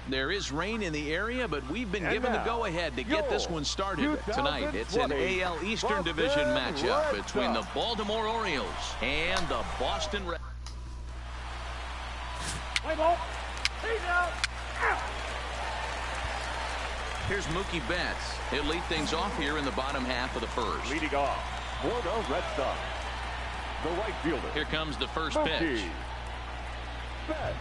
There is rain in the area, but we've been given the go-ahead to get this one started tonight. It's an AL Eastern Division matchup between the Baltimore Orioles and the Boston Red Sox. Here's Mookie Betts. He'll lead things off here in the bottom half of the first. Leading off for the Red Sox, the right fielder. Here comes the first pitch. Betts.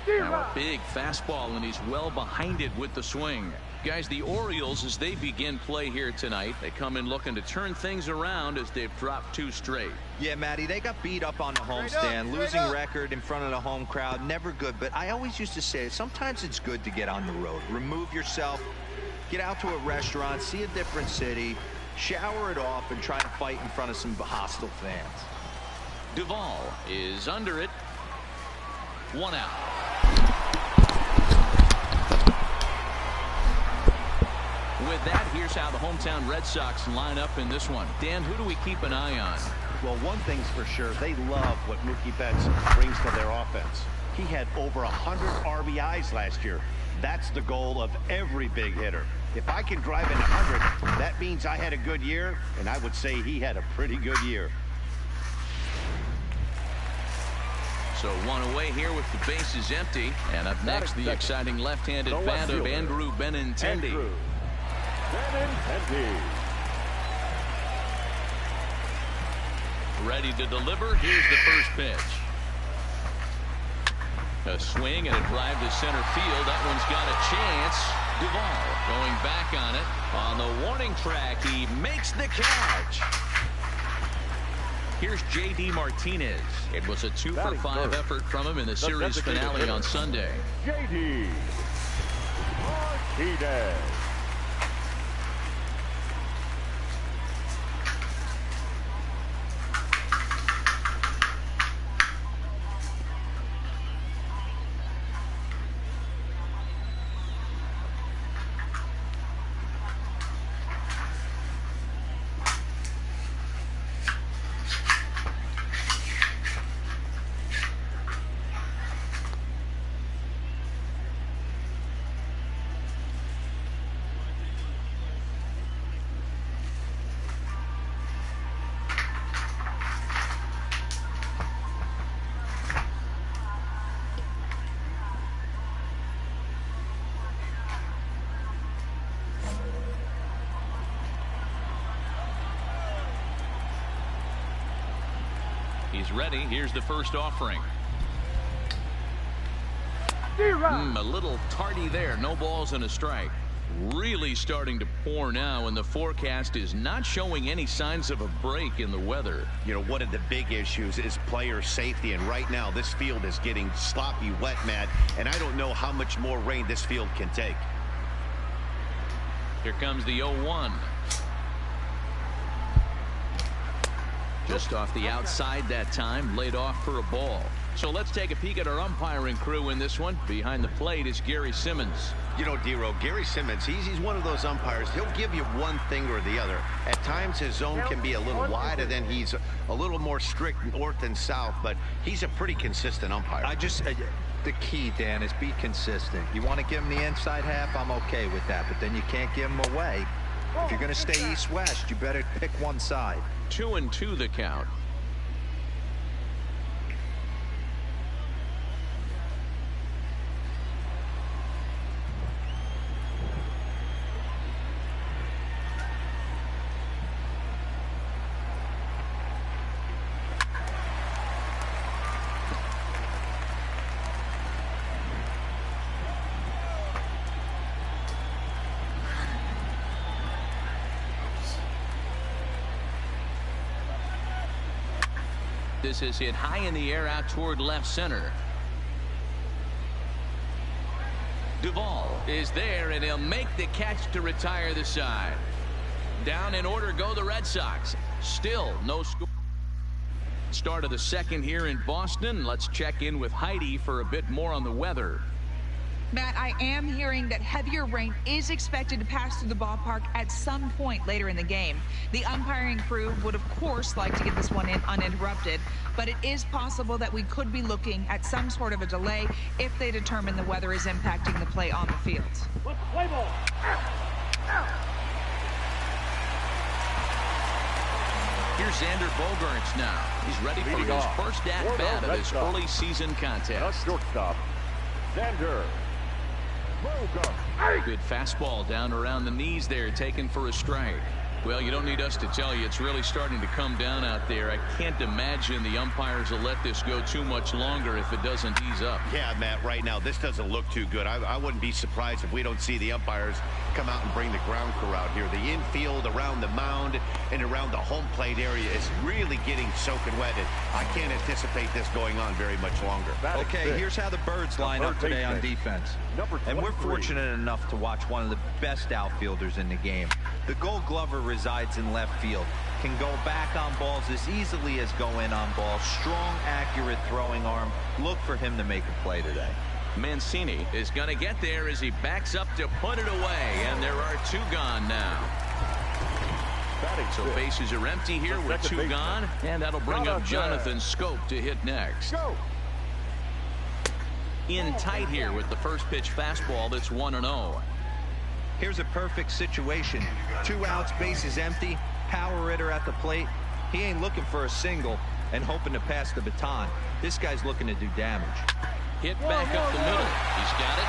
Now a big fastball, and he's well behind it with the swing. Guys, the Orioles, as they begin play here tonight, they come in looking to turn things around as they've dropped 2 straight. Yeah, Matty, they got beat up on the homestand. Losing record in front of the home crowd, never good. But I always used to say, sometimes it's good to get on the road. Remove yourself, get out to a restaurant, see a different city, shower it off, and try to fight in front of some hostile fans. Duvall is under it. 1 out. With that, here's how the hometown Red Sox line up in this one. Dan, who do we keep an eye on? Well, one thing's for sure, they love what Mookie Betts brings to their offense. He had over 100 RBIs last year. That's the goal of every big hitter. If I can drive in 100, that means I had a good year, and I would say he had a pretty good year. So 1 away here with the bases empty. And up next, the exciting left-handed bat of Andrew Benintendi. Ready to deliver. Here's the first pitch. A swing and a drive to center field. That one's got a chance. Duvall going back on it. On the warning track, he makes the catch. Here's J.D. Martinez. It was a 2-for-5 effort from him in the series finale on Sunday. J.D. Martinez. He's ready. Here's the first offering. A little tardy there. No balls and a strike. Really starting to pour now, and the forecast is not showing any signs of a break in the weather. You know, one of the big issues is player safety, and right now this field is getting sloppy wet, Matt, and I don't know how much more rain this field can take. Here comes the 0-1. Just off the outside that time, laid off for a ball. So let's take a peek at our umpiring crew in this one. Behind the plate is Gary Simmons. You know, D-Row, Gary Simmons, he's one of those umpires. He'll give you one thing or the other. At times, his zone can be a little wide, and then he's a little more strict north and south, but he's a pretty consistent umpire. The key, Dan, is be consistent. You want to give him the inside half, I'm okay with that, but then you can't give him away. If you're going to stay east-west, you better pick one side. 2-2 the count. This is hit high in the air out toward left center. Duvall is there, and he'll make the catch to retire the side. Down in order go the Red Sox. Still no score. Start of the second here in Boston. Let's check in with Heidi for a bit more on the weather. Matt, I am hearing that heavier rain is expected to pass through the ballpark at some point later in the game. The umpiring crew would, of course, like to get this one in uninterrupted, but it is possible that we could be looking at some sort of a delay if they determine the weather is impacting the play on the field. Play ball. Here's Xander Bogaerts now. He's ready for his first at-bat of this early season contest. Shortstop, Xander. Good fastball down around the knees there, taken for a strike. Well, you don't need us to tell you, it's really starting to come down out there. I can't imagine the umpires will let this go too much longer if it doesn't ease up. Yeah, Matt, right now, this doesn't look too good. I wouldn't be surprised if we don't see the umpires come out and bring the ground crew out here. The infield, around the mound, and around the home plate area is really getting soaking wet. And I can't anticipate this going on very much longer. Okay, here's how the Birds line up today on defense. And we're fortunate enough to watch one of the best outfielders in the game. The Gold Glover resides in left field. Can go back on balls as easily as go in on balls. Strong, accurate throwing arm. Look for him to make a play today. Mancini is going to get there as he backs up to put it away, and there are two gone now. So bases are empty here with two gone, and that'll bring up Jonathan Scope to hit next. In tight here with the first pitch fastball that's 1-0. Here's a perfect situation. 2 outs, bases empty, power hitter at the plate. He ain't looking for a single and hoping to pass the baton. This guy's looking to do damage. Hit back up the middle. He's got it.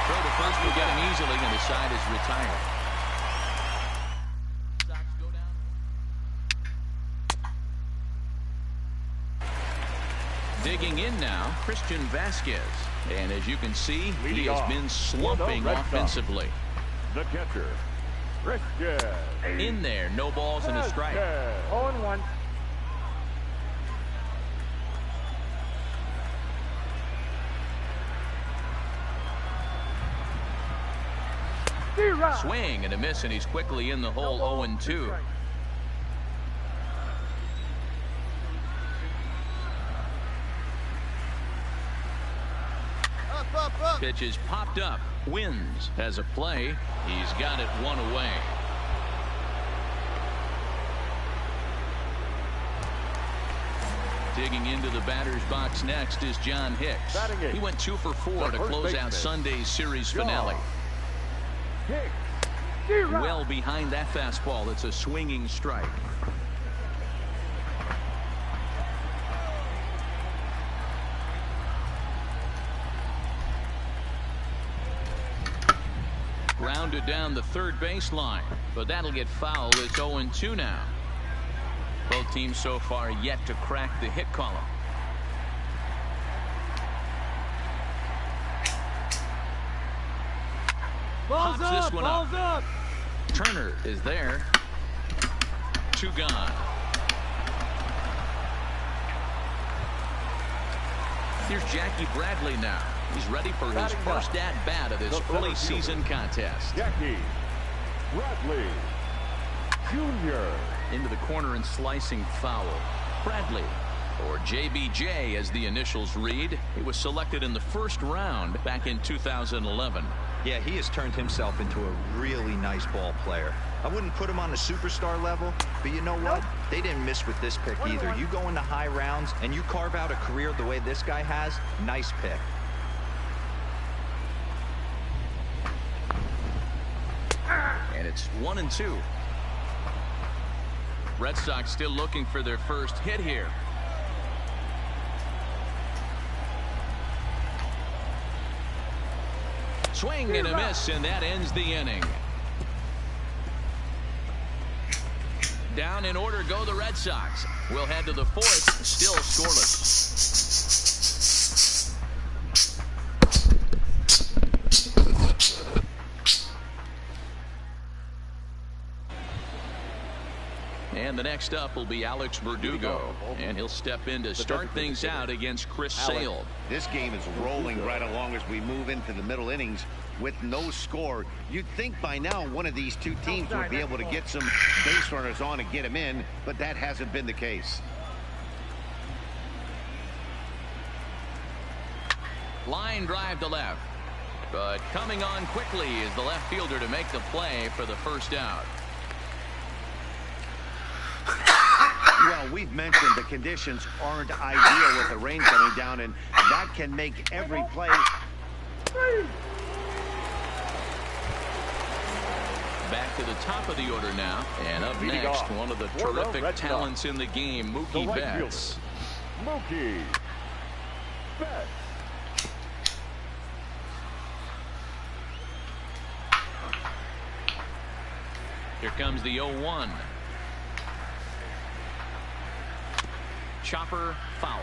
Throw to first will get him easily, and the side is retired. Digging in now, Christian Vasquez. And as you can see, he has been slumping offensively. The catcher, Christian. In there, no balls and a strike. 0-1. Swing and a miss, and he's quickly in the hole. 0-2. Pitch is popped up. Wins has a play. He's got it one away. Digging into the batter's box next is John Hicks. He went 2 for 4 to close out Sunday's series finale. Well behind that fastball. It's a swinging strike. Grounded down the third baseline, but that'll get fouled. It's 0-2 now. Both teams so far yet to crack the hit column. Pops this one up. Turner is there. 2 gone. Here's Jackie Bradley now. He's ready for his first at-bat of this early season contest. Jackie Bradley Jr. Into the corner and slicing foul. Bradley, or JBJ as the initials read. He was selected in the first round back in 2011. Yeah, he has turned himself into a really nice ball player. I wouldn't put him on the superstar level, but you know what? They didn't miss with this pick either. You go into high rounds and you carve out a career the way this guy has, nice pick. And it's 1-2. Red Sox still looking for their first hit here. Swing and a miss, and that ends the inning. Down in order go the Red Sox. We'll head to the fourth, still scoreless. And the next up will be Alex Verdugo, and he'll step in to start things out against Chris Sale. This game is rolling right along as we move into the middle innings with no score. You'd think by now one of these two teams would be able to get some base runners on and get them in, but that hasn't been the case. Line drive to left, but coming on quickly is the left fielder to make the play for the first out. Well, we've mentioned the conditions aren't ideal with the rain coming down, and that can make every play. Back to the top of the order now, and up next, one of the terrific talents in the game, Mookie Betts. Mookie Betts. Here comes the 0-1. Chopper foul.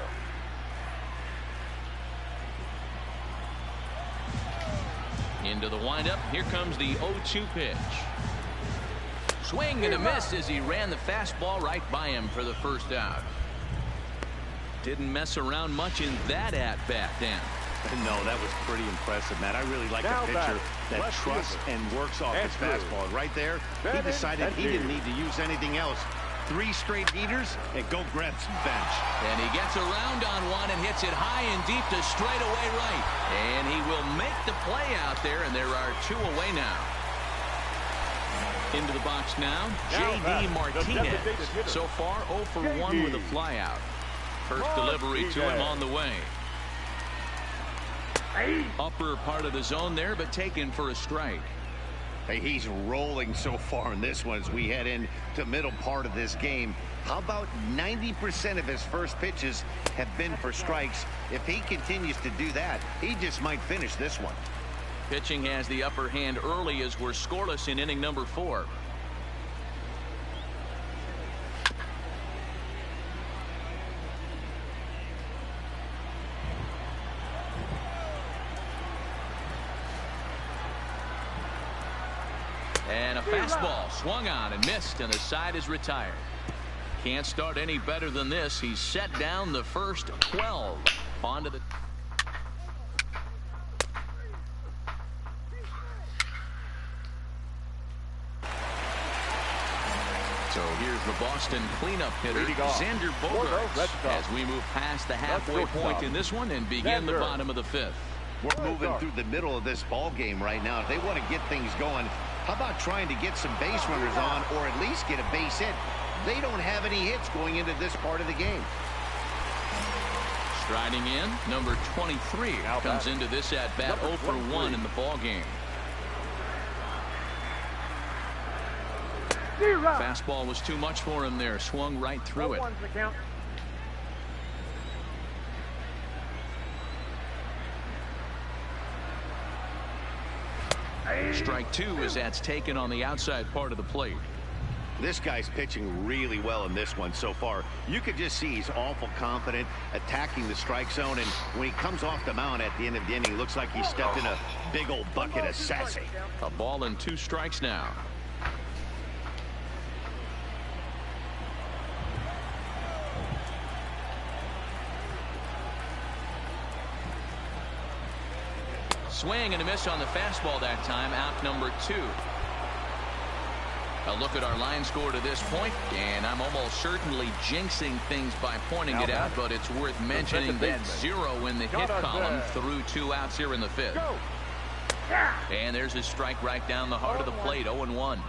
Into the windup. Here comes the 0-2 pitch. Swing and a miss as he ran the fastball right by him for the first out. Didn't mess around much in that at-bat, Dan. No, that was pretty impressive, Matt. I really like a pitcher that trusts and works off his fastball. Right there, he decided he didn't need to use anything else. 3 straight heaters and go grab some bench. And he gets around on one and hits it high and deep to straightaway right. And he will make the play out there, and there are 2 away now. Into the box now, J.D. Martinez. So far, 0 for 1 with a flyout. First delivery to him on the way. Upper part of the zone there, but taken for a strike. Hey, he's rolling so far in this one as we head into the middle part of this game. How about 90% of his first pitches have been for strikes? If he continues to do that, he just might finish this one. Pitching has the upper hand early as we're scoreless in inning number 4. And a fastball swung on and missed, and the side is retired. Can't start any better than this. He's set down the first 12. Onto the... So here's the Boston cleanup hitter, Xander Bogaerts, as we move past the halfway point in this one and begin the bottom of the 5th. We're moving through the middle of this ball game right now. If they want to get things going, how about trying to get some base runners on, or at least get a base hit? They don't have any hits going into this part of the game. Striding in, number 23 comes into this at bat 0 for 1 in the ball game. Fastball was too much for him there. Swung right through it. Strike 2 as that's taken on the outside part of the plate. This guy's pitching really well in this one so far. You could just see he's awful confident attacking the strike zone, and when he comes off the mound at the end of the inning, looks like he stepped in a big old bucket of sassy. A ball and 2 strikes now. Swing and a miss on the fastball that time. Out number 2. A look at our line score to this point, and I'm almost certainly jinxing things by pointing it out, but it's worth mentioning that 0 in the hit column through 2 outs here in the 5th. And there's his strike right down the heart of the plate, 0-1.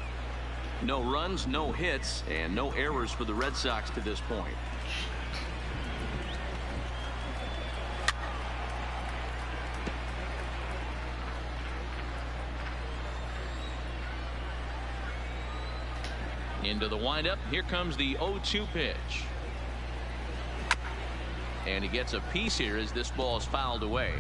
No runs, no hits, and no errors for the Red Sox to this point. Into the windup. Here comes the 0-2 pitch. And he gets a piece here as this ball is fouled away.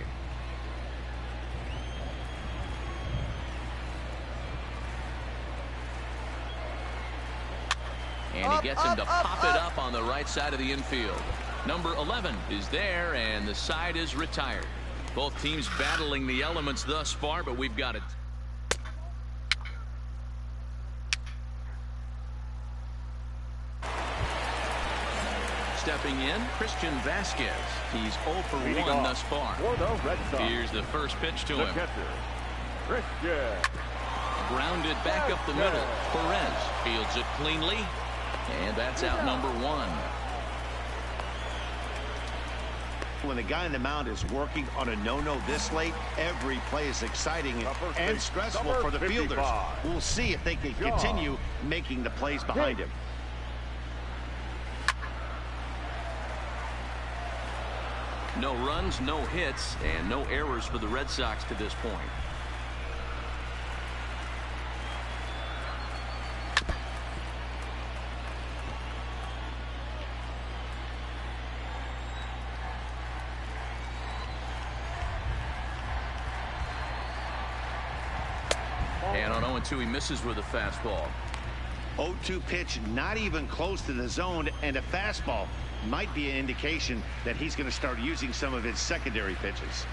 And he gets him to pop it up on the right side of the infield. Number 11 is there, and the side is retired. Both teams battling the elements thus far, but we've got it. Stepping in, Christian Vasquez. He's 0 for 1 thus far. Here's the first pitch to him. Grounded back up the middle. Perez fields it cleanly. And that's out number 1. When the guy in the mound is working on a no-no this late, every play is exciting and stressful for the fielders. We'll see if they can continue making the plays behind him. No runs, no hits, and no errors for the Red Sox to this point. And on 0-2, he misses with a fastball. 0-2 pitch, not even close to the zone, and a fastball might be an indication that he's going to start using some of his secondary pitches.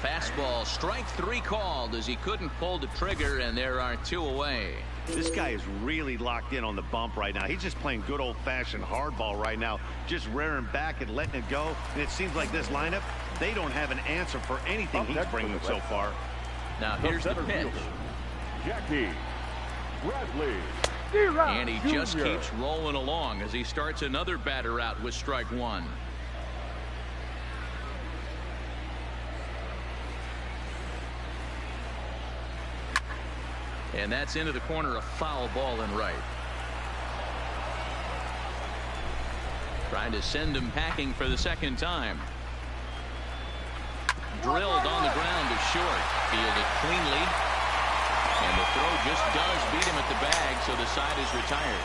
Fastball, strike 3 called as he couldn't pull the trigger, and there are 2 away. This guy is really locked in on the bump right now. He's just playing good old-fashioned hardball right now, just rearing back and letting it go. And it seems like this lineup, they don't have an answer for anything he's bringing so far. Now here's the pitch. Jackie Bradley. And he just keeps rolling along as he starts another batter out with strike 1. And that's into the corner, a foul ball in right. Trying to send him packing for the second time. Drilled on the ground to short. Fielded cleanly. And the throw just does beat him at the bag, so the side is retired.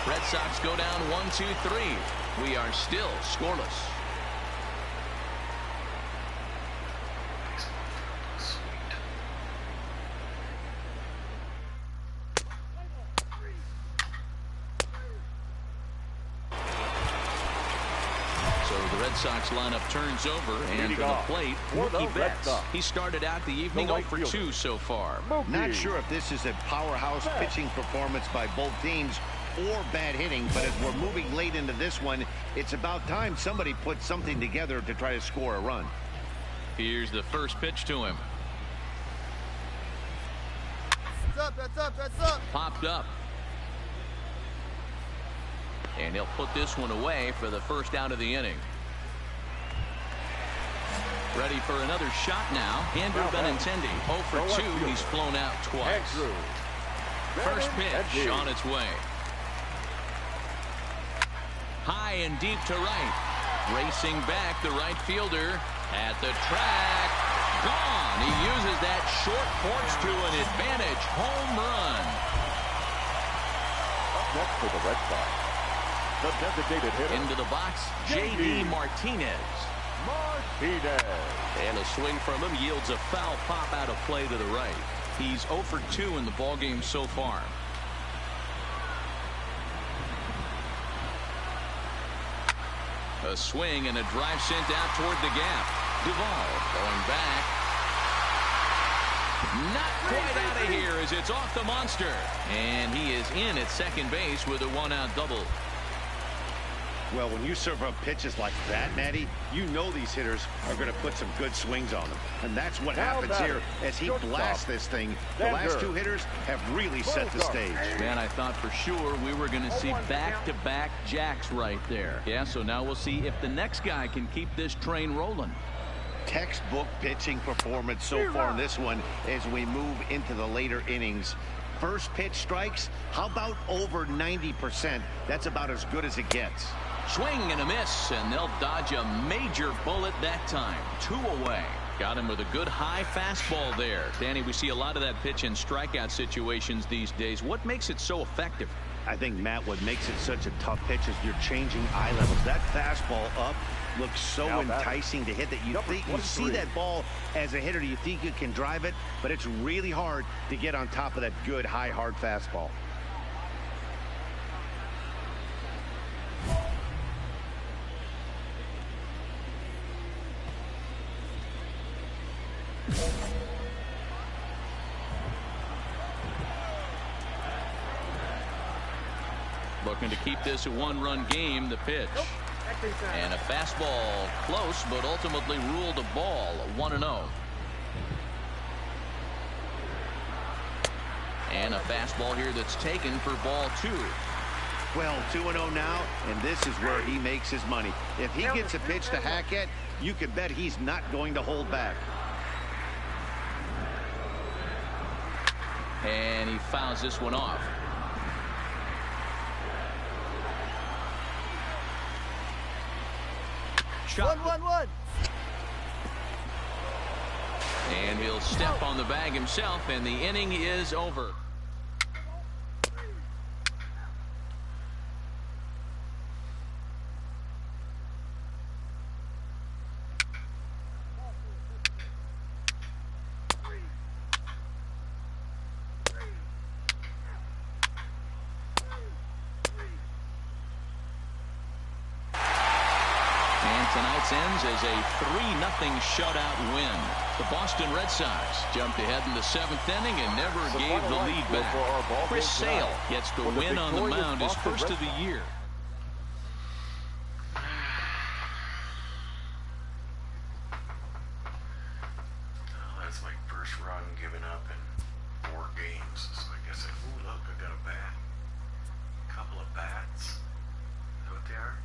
Red Sox go down 1-2-3. We are still scoreless. Red Sox lineup turns over, and for the plate, Mookie Betts. He started out the evening 0 for 2 so far. Not sure if this is a powerhouse pitching performance by both teams or bad hitting, but as we're moving late into this one, it's about time somebody put something together to try to score a run. Here's the first pitch to him. That's up. Popped up. And he'll put this one away for the first out of the inning. Ready for another shot now. Andrew Benintendi, 0 for 2. He's flown out twice. First pitch on its way. High and deep to right. Racing back, the right fielder at the track. Gone. He uses that short porch to an advantage. Home run. Next for the Red Sox, the designated hitter. Into the box, J.D. Martinez. And a swing from him yields a foul pop out of play to the right. He's 0 for 2 in the ballgame so far. A swing and a drive sent out toward the gap. Duvall going back. Not quite out of here as it's off the monster. And he is in at second base with a 1-out double. Well, when you serve up pitches like that, Matty, you know these hitters are going to put some good swings on them. And that's what happens here as he blasts this thing. The last two hitters have really set the stage. Man, I thought for sure we were going to see back-to-back jacks right there. Yeah, so now we'll see if the next guy can keep this train rolling. Textbook pitching performance so far in this one as we move into the later innings. First pitch strikes, how about over 90%? That's about as good as it gets. Swing and a miss, and they'll dodge a major bullet that time. 2 away. Got him with a good high fastball there. Danny, we see a lot of that pitch in strikeout situations these days. What makes it so effective? I think, Matt, what makes it such a tough pitch is you're changing eye levels. That fastball up looks so enticing to hit that you think you see that ball as a hitter, you think you can drive it, but it's really hard to get on top of that good high hard fastball. Looking to keep this a one-run game. The pitch. And a fastball close, but ultimately ruled a ball. 1-0. And a fastball here that's taken for ball 2. Well, 2-0 now, and this is where he makes his money. If he gets a pitch to hack at, you can bet he's not going to hold back. And he fouls this one off. Shot. 1-1-1. And he'll step on the bag himself, and the inning is over. Tonight's ends as a 3-0 shutout win. The Boston Red Sox jumped ahead in the 7th inning and never gave the lead back. Chris Sale gets the win on the mound, his first of the year. That's my first run given up in 4 games. So I guess, ooh, look, I got a bat. A couple of bats. Is that what they are?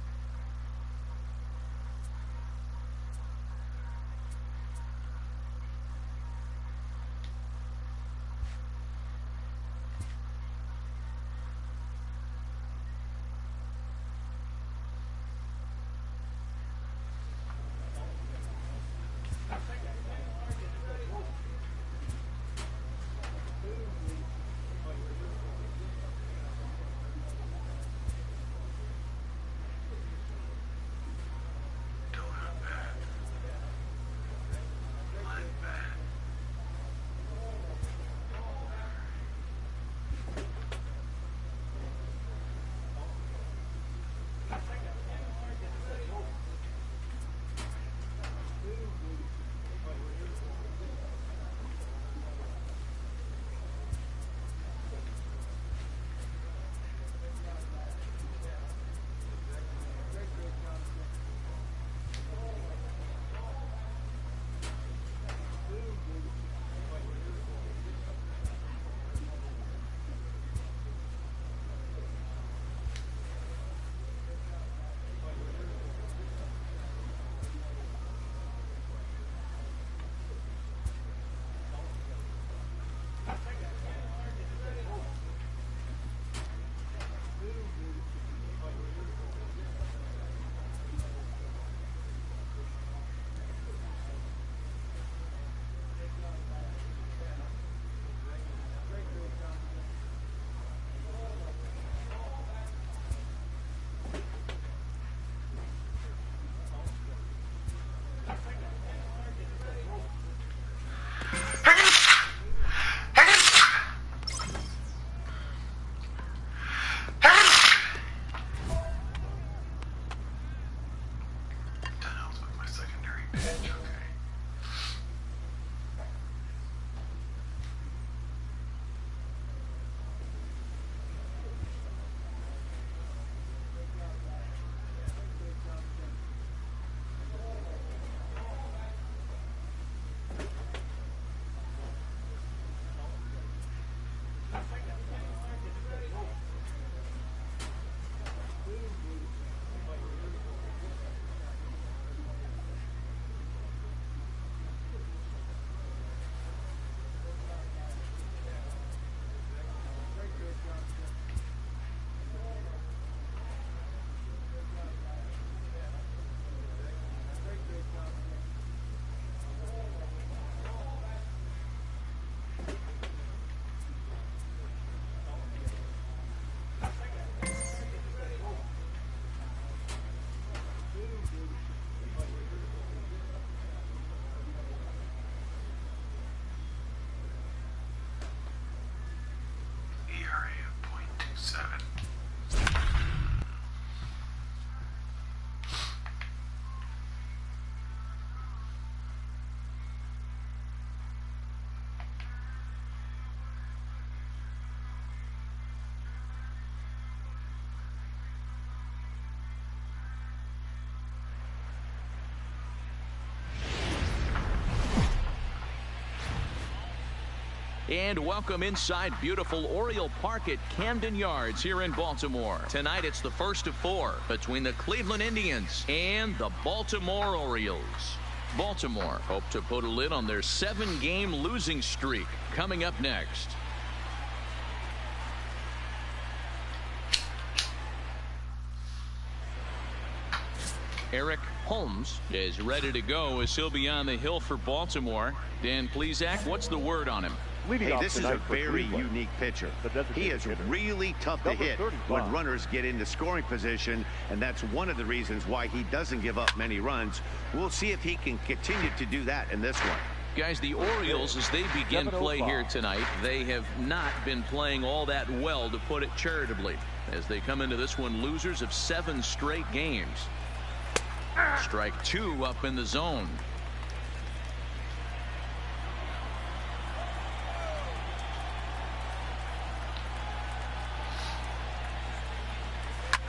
And welcome inside beautiful Oriole Park at Camden Yards here in Baltimore. Tonight it's the first of 4 between the Cleveland Indians and the Baltimore Orioles. Baltimore hope to put a lid on their 7-game losing streak. Coming up next. Eric Holmes is ready to go as he'll be on the hill for Baltimore. Dan Plesac, what's the word on him? Hey, this is a very unique pitcher. He is really tough to hit when runners get into scoring position, and that's one of the reasons why he doesn't give up many runs. We'll see if he can continue to do that in this one. Guys, the Orioles, as they begin play here tonight, they have not been playing all that well, to put it charitably, as they come into this one losers of 7 straight games. Strike 2 up in the zone.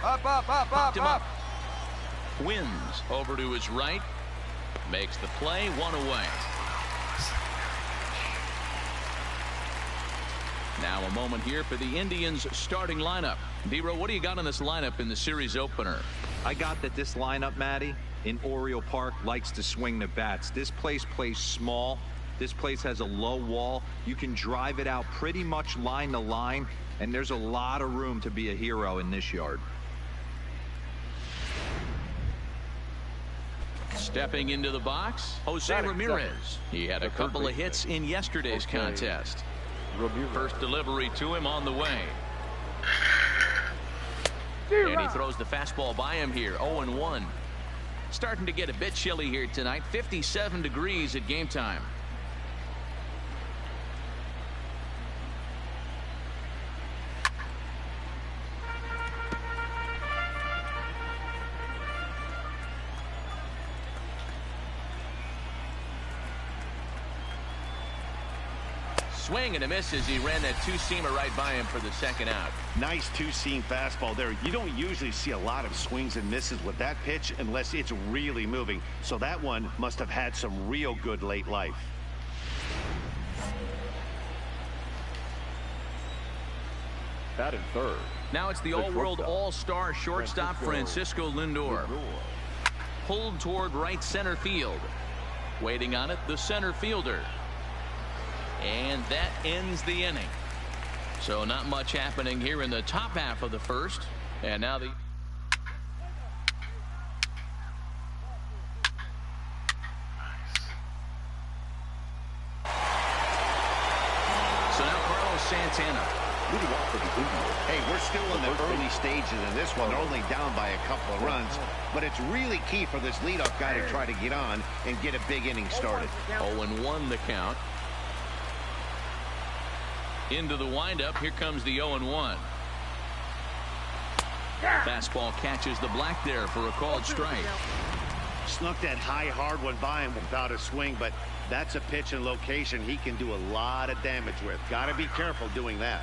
Up. Wins over to his right. Makes the play, 1 away. Now a moment here for the Indians starting lineup. Dero, what do you got in this lineup in the series opener? I got that this lineup, Matty, in Oriole Park likes to swing the bats. This place plays small. This place has a low wall. You can drive it out pretty much line to line, and there's a lot of room to be a hero in this yard. Stepping into the box, Jose Ramirez. He had a couple of hits in yesterday's contest. First delivery to him on the way. And he throws the fastball by him here, 0-1. Starting to get a bit chilly here tonight, 57 degrees at game time. Swing and a miss as he ran that 2-seamer right by him for the second out. Nice 2-seam fastball there. You don't usually see a lot of swings and misses with that pitch unless it's really moving. So that one must have had some real good late life. Batting third. Now it's the all-world all-star shortstop Francisco Lindor. Pulled toward right center field. Waiting on it, the center fielder. And that ends the inning. So not much happening here in the top half of the first. And now the Santana. Hey, we're still in the early stages of this one. They're only down by a couple of runs, but it's really key for this leadoff guy to try to get on and get a big inning started. 0-1 the count. Into the windup. Here comes the 0-1. Fastball catches the black there for a called strike. Snuck that high hard one by him without a swing, but that's a pitch and location he can do a lot of damage with. Got to be careful doing that.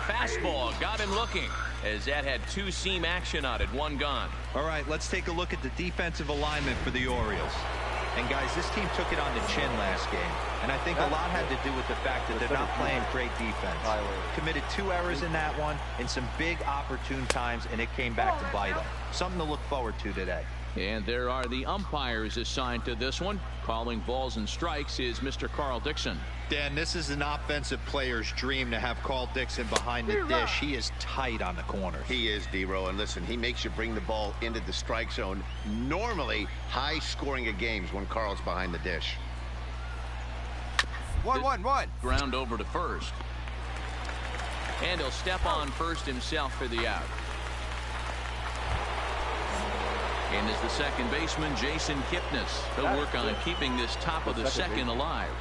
Fastball got him looking as that had 2-seam action on it. 1 gone. All right, let's take a look at the defensive alignment for the Orioles. And guys, this team took it on the chin last game, and I think a lot had to do with the fact that they're not playing great defense. Committed 2 errors in that one in some big opportune times, and it came back to bite them. Something to look forward to today. And there are the umpires assigned to this one. Calling balls and strikes is Mr. Carl Dixon. Dan, this is an offensive player's dream to have Carl Dixon behind the dish. He is tight on the corner. He is, D-Row, and listen, he makes you bring the ball into the strike zone. Normally, high scoring of games when Carl's behind the dish. 1-1-1. Ground over to first. And he'll step on first himself for the out. And is the second baseman, Jason Kipnis. He'll work on keeping this top of the second alive.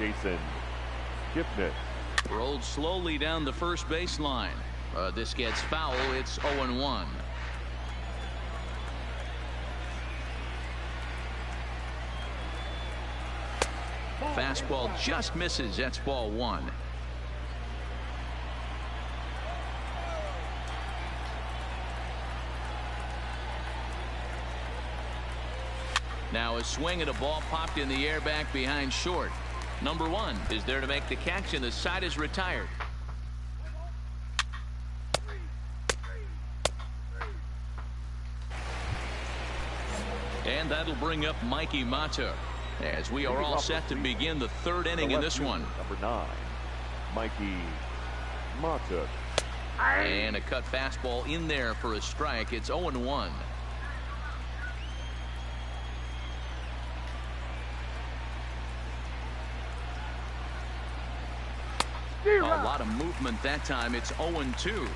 Jason Kipnis. Rolled slowly down the first baseline. This gets foul. It's 0-1. Fastball just misses. That's ball 1. Now a swing and a ball popped in the air back behind short. Number 1 is there to make the catch, and the side is retired. And that'll bring up Mikey Mata as we are all set to begin the 3rd inning in this one. Number 9, Mikey Mata. And a cut fastball in there for a strike. It's 0-1. A lot of movement that time. It's 0-2.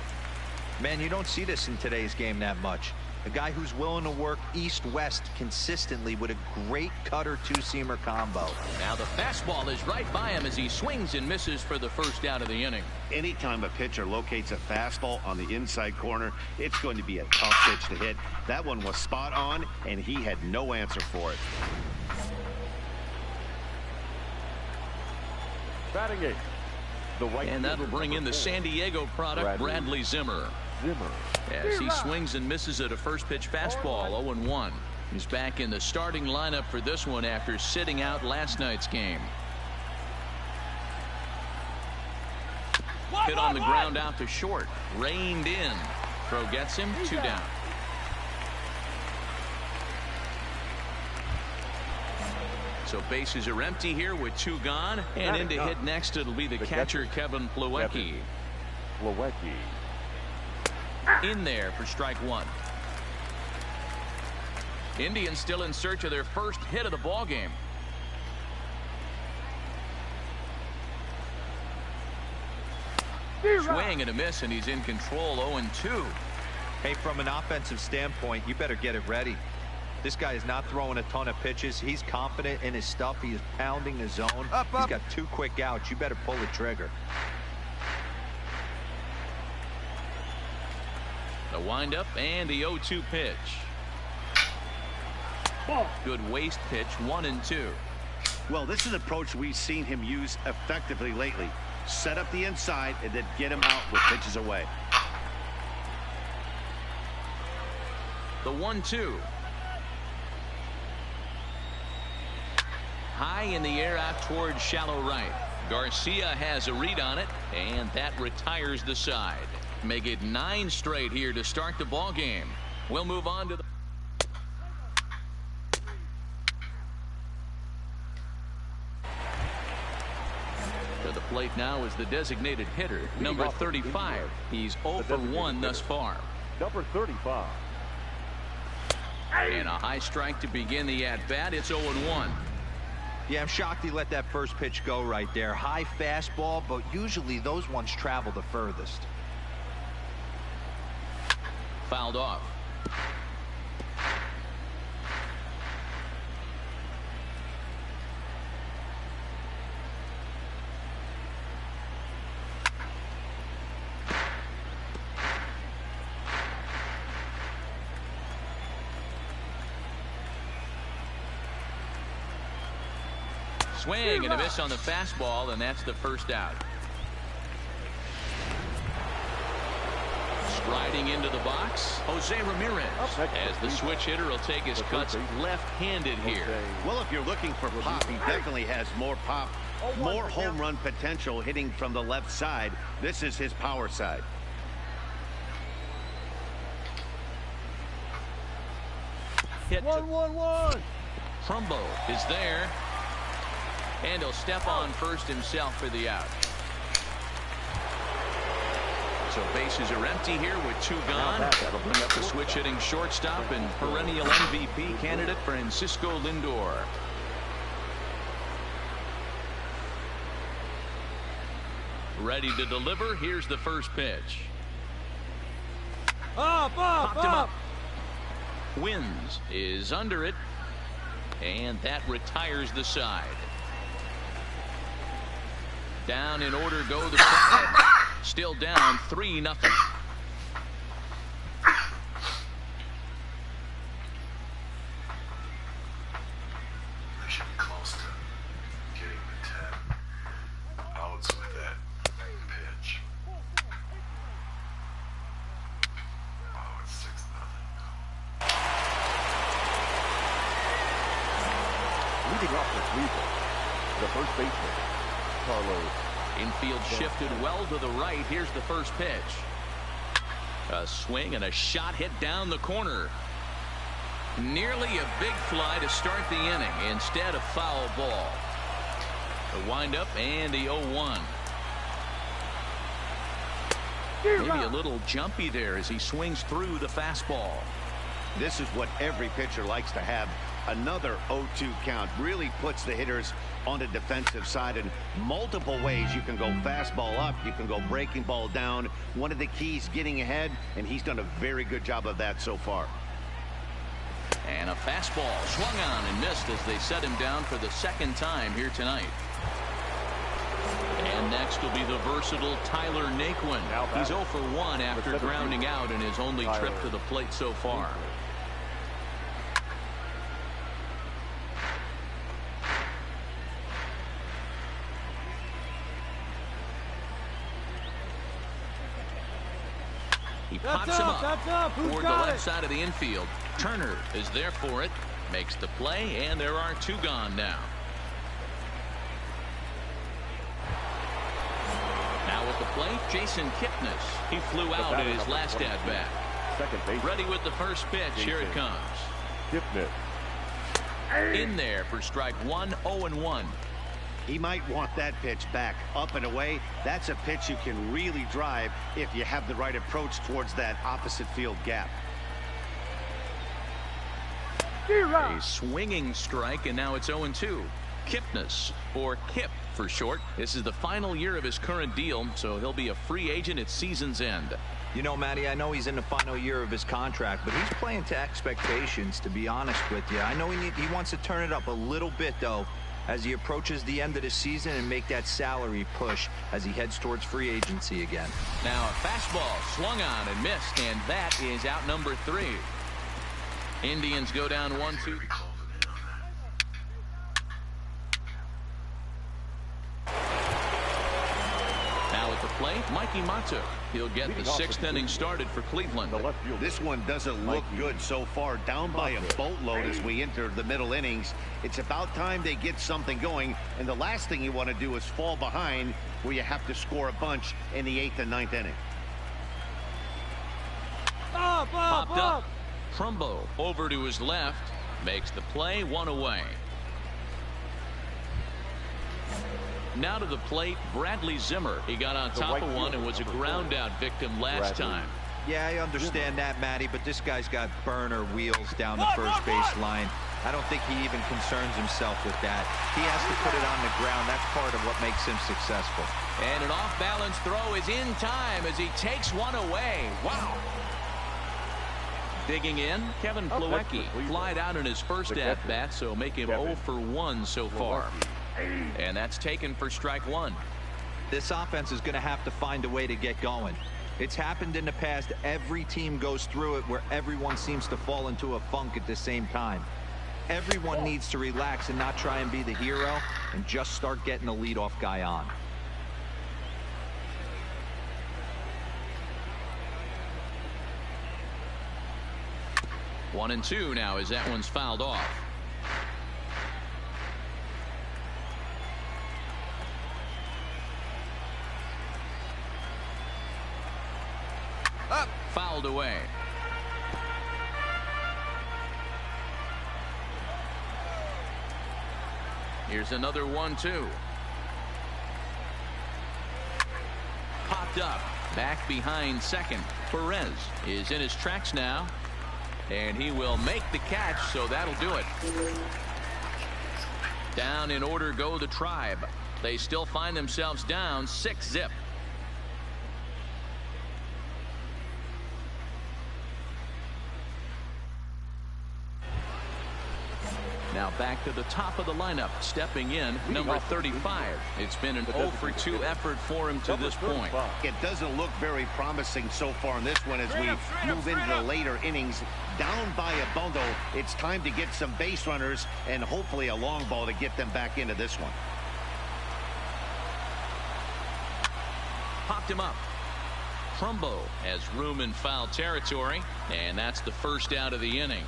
Man, you don't see this in today's game that much. A guy who's willing to work east-west consistently with a great cutter two-seamer combo. Now the fastball is right by him as he swings and misses for the first out of the inning. Anytime a pitcher locates a fastball on the inside corner, it's going to be a tough pitch to hit. That one was spot on, and he had no answer for it. Batting 8. And that'll bring in the San Diego product, Bradley Zimmer. As he swings and misses at a first pitch fastball. 0-1. He's back in the starting lineup for this one after sitting out last night's game. Hit on the ground out to short. Reined in. Throw gets him. 2 down. So bases are empty here with 2 gone. And in to hit next, it'll be the catcher, Kevin Plawecki. In there for strike 1. Indians still in search of their first hit of the ball game. Swing and a miss, and he's in control. 0-2. Hey, from an offensive standpoint, you better get it ready. This guy is not throwing a ton of pitches. He's confident in his stuff. He is pounding the zone. He's got 2 quick outs. You better pull the trigger. The windup and the 0-2 pitch. Good waste pitch. 1-2. Well, this is an approach we've seen him use effectively lately. Set up the inside and then get him out with pitches away. The 1-2. High in the air out towards shallow right. Garcia has a read on it, and that retires the side. Make it 9 straight here to start the ball game. We'll move on to the plate now is the designated hitter, number 35. He's 0 for 1 thus far. Number 35. And a high strike to begin the at-bat. It's 0-1. Yeah, I'm shocked he let that first pitch go right there. High fastball, but usually those ones travel the furthest. Fouled off. Swing and a miss on the fastball, and that's the first out. Striding into the box, Jose Ramirez, as the switch hitter will take his cuts left-handed here. Well, if you're looking for pop, he definitely has more pop, more home run potential hitting from the left side. This is his power side. Hit 1-1-1. Trumbo is there. And he'll step on first himself for the out. So bases are empty here with 2 gone. That'll bring up the switch hitting shortstop and perennial MVP candidate Francisco Lindor. Ready to deliver. Here's the first pitch. Popped him up. Wins is under it. And that retires the side. Down in order go the crowd. Still down 3-0. They should be close to getting the 10 outs with that pitch. Oh, it's 6-0. Leading off the Cleveland, the first baseman, Carlos. Infield shifted well to the right. Here's the first pitch. A swing and a shot hit down the corner. Nearly a big fly to start the inning. Instead, a foul ball. The windup and the 0-1. Maybe a little jumpy there as he swings through the fastball. This is what every pitcher likes to have. Another 0-2 count really puts the hitters on the defensive side in multiple ways. You can go fastball up, you can go breaking ball down. One of the keys, getting ahead, and he's done a very good job of that so far. And a fastball swung on and missed as they set him down for the second time here tonight. And next will be the versatile Tyler Naquin. He's 0 for 1 after grounding out in his only trip to the plate so far. He pops him up toward the left side of the infield. Turner is there for it, makes the play, and there are 2 gone now. Now with the plate, Jason Kipnis. He flew out in his last at-bat. Ready with the first pitch. Here it comes. Kipnis. In there for strike 1, 0-1. He might want that pitch back, up and away. That's a pitch you can really drive if you have the right approach towards that opposite field gap. A swinging strike, and now it's 0-2. Kipnis, or Kip for short. This is the final year of his current deal, so he'll be a free agent at season's end. You know, Matty, I know he's in the final year of his contract, but he's playing to expectations, to be honest with you. I know he wants to turn it up a little bit, though, as he approaches the end of the season and make that salary push as he heads towards free agency again. Now a fastball swung on and missed, and that is out number 3. Indians go down 1-2. Now at the plate, Mikey Mato. He'll get the 6th inning started for Cleveland. This one doesn't look good so far. Down by a boatload as we enter the middle innings. It's about time they get something going, and the last thing you want to do is fall behind where you have to score a bunch in the 8th and 9th inning. Popped up. Trumbo over to his left, makes the play, 1 away. Now to the plate, Bradley Zimmer. He got on top of one and was a ground out victim last time. Yeah, I understand that, Matty, but this guy's got burner wheels down the first base line. I don't think he even concerns himself with that. He has to put it on the ground. That's part of what makes him successful. And an off-balance throw is in time as he takes one away. Wow. Digging in, Kevin Plawecki flied out in his first at-bat, so make him 0 for 1 so far. And that's taken for strike 1. This offense is going to have to find a way to get going. It's happened in the past. Every team goes through it where everyone seems to fall into a funk at the same time. Everyone needs to relax and not try and be the hero and just start getting the leadoff guy on. One and 2 now as that one's fouled off. Up, fouled away. Here's another 1-2. Popped up, back behind second. Perez is in his tracks now. And he will make the catch, so that'll do it. Down in order go the Tribe. They still find themselves down 6-0. Now back to the top of the lineup, stepping in, number 35. It's been an 0 for 2 effort for him to this point. It doesn't look very promising so far in this one as we move into the later innings. Down by a bundle, it's time to get some base runners and hopefully a long ball to get them back into this one. Popped him up. Trumbo has room in foul territory, and that's the first out of the inning.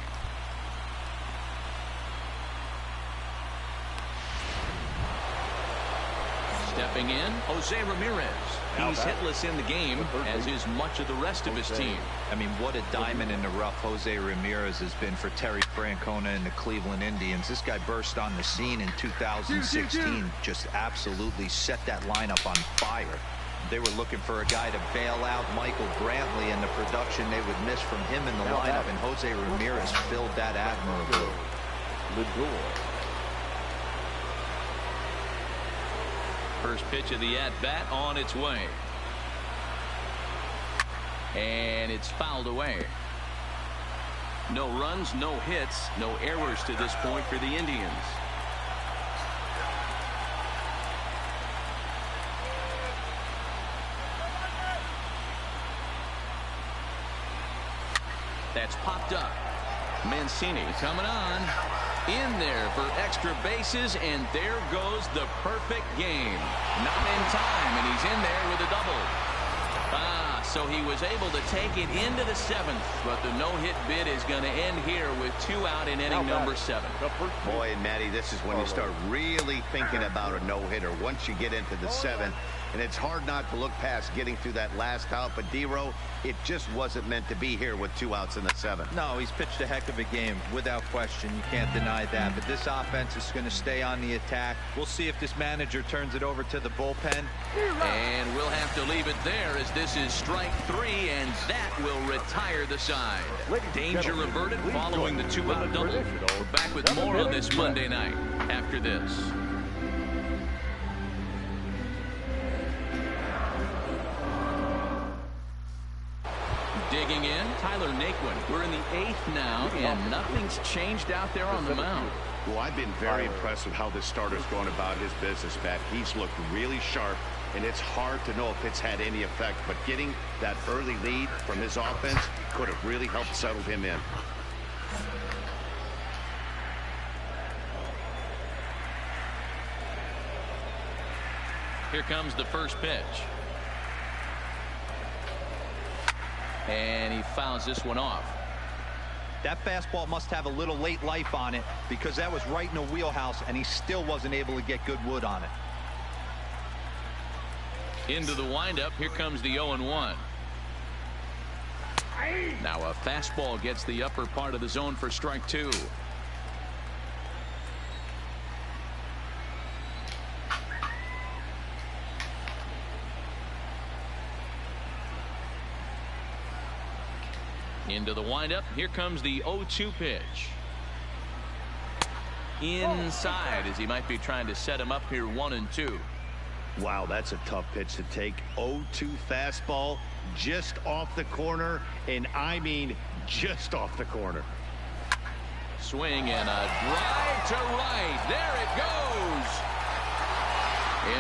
Stepping in, Jose Ramirez. He's hitless in the game, as is much of the rest of his team. I mean, what a diamond in the rough Jose Ramirez has been for Terry Francona and the Cleveland Indians. This guy burst on the scene in 2016, just absolutely set that lineup on fire. They were looking for a guy to bail out Michael Brantley, and the production they would miss from him in the lineup, and Jose Ramirez filled that admirably. First pitch of the at-bat on its way. And it's fouled away. No runs, no hits, no errors to this point for the Indians. That's popped up. Mancini coming on. In there for extra bases, and there goes the perfect game. Not in time, and he's in there with a double. So he was able to take it into the 7th, but the no-hit bid is going to end here with 2 out in inning number 7. Boy, and Matty, this is when you start really thinking about a no-hitter. Once you get into the 7th, and it's hard not to look past getting through that last out, but D-Row, it just wasn't meant to be here with 2 outs in the 7th. No, he's pitched a heck of a game, without question. You can't deny that. But this offense is going to stay on the attack. We'll see if this manager turns it over to the bullpen. And we'll have to leave it there, as this is strike 3, and that will retire the side. Danger averted following the 2-out double. We're back with more on this Monday night after this. Digging in, Tyler Naquin. We're in the 8th now, and nothing's changed out there on the mound. Well, I've been very impressed with how this starter's going about his business, Matt. He's looked really sharp, and it's hard to know if it's had any effect, but getting that early lead from his offense could have really helped settle him in. Here comes the first pitch. And he fouls this one off. That fastball must have a little late life on it, because that was right in the wheelhouse, and he still wasn't able to get good wood on it. Into the windup. Here comes the 0-1. Now a fastball gets the upper part of the zone for strike 2. Into the windup. Here comes the 0-2 pitch. Inside, as he might be trying to set him up here 1-2. Wow, that's a tough pitch to take. 0-2 fastball just off the corner, and I mean just off the corner. Swing and a drive to right. There it goes.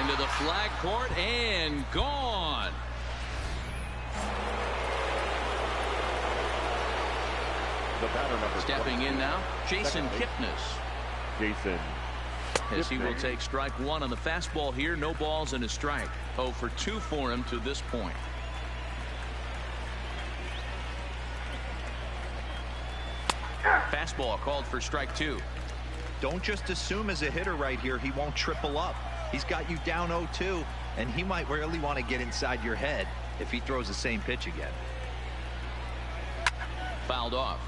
Into the flag court and gone. Stepping in now, Jason Kipnis. As he will take strike 1 on the fastball here. No balls and a strike. 0 for 2 for him to this point. Fastball called for strike 2. Don't just assume as a hitter right here he won't triple up. He's got you down 0-2, and he might really want to get inside your head if he throws the same pitch again. Fouled off.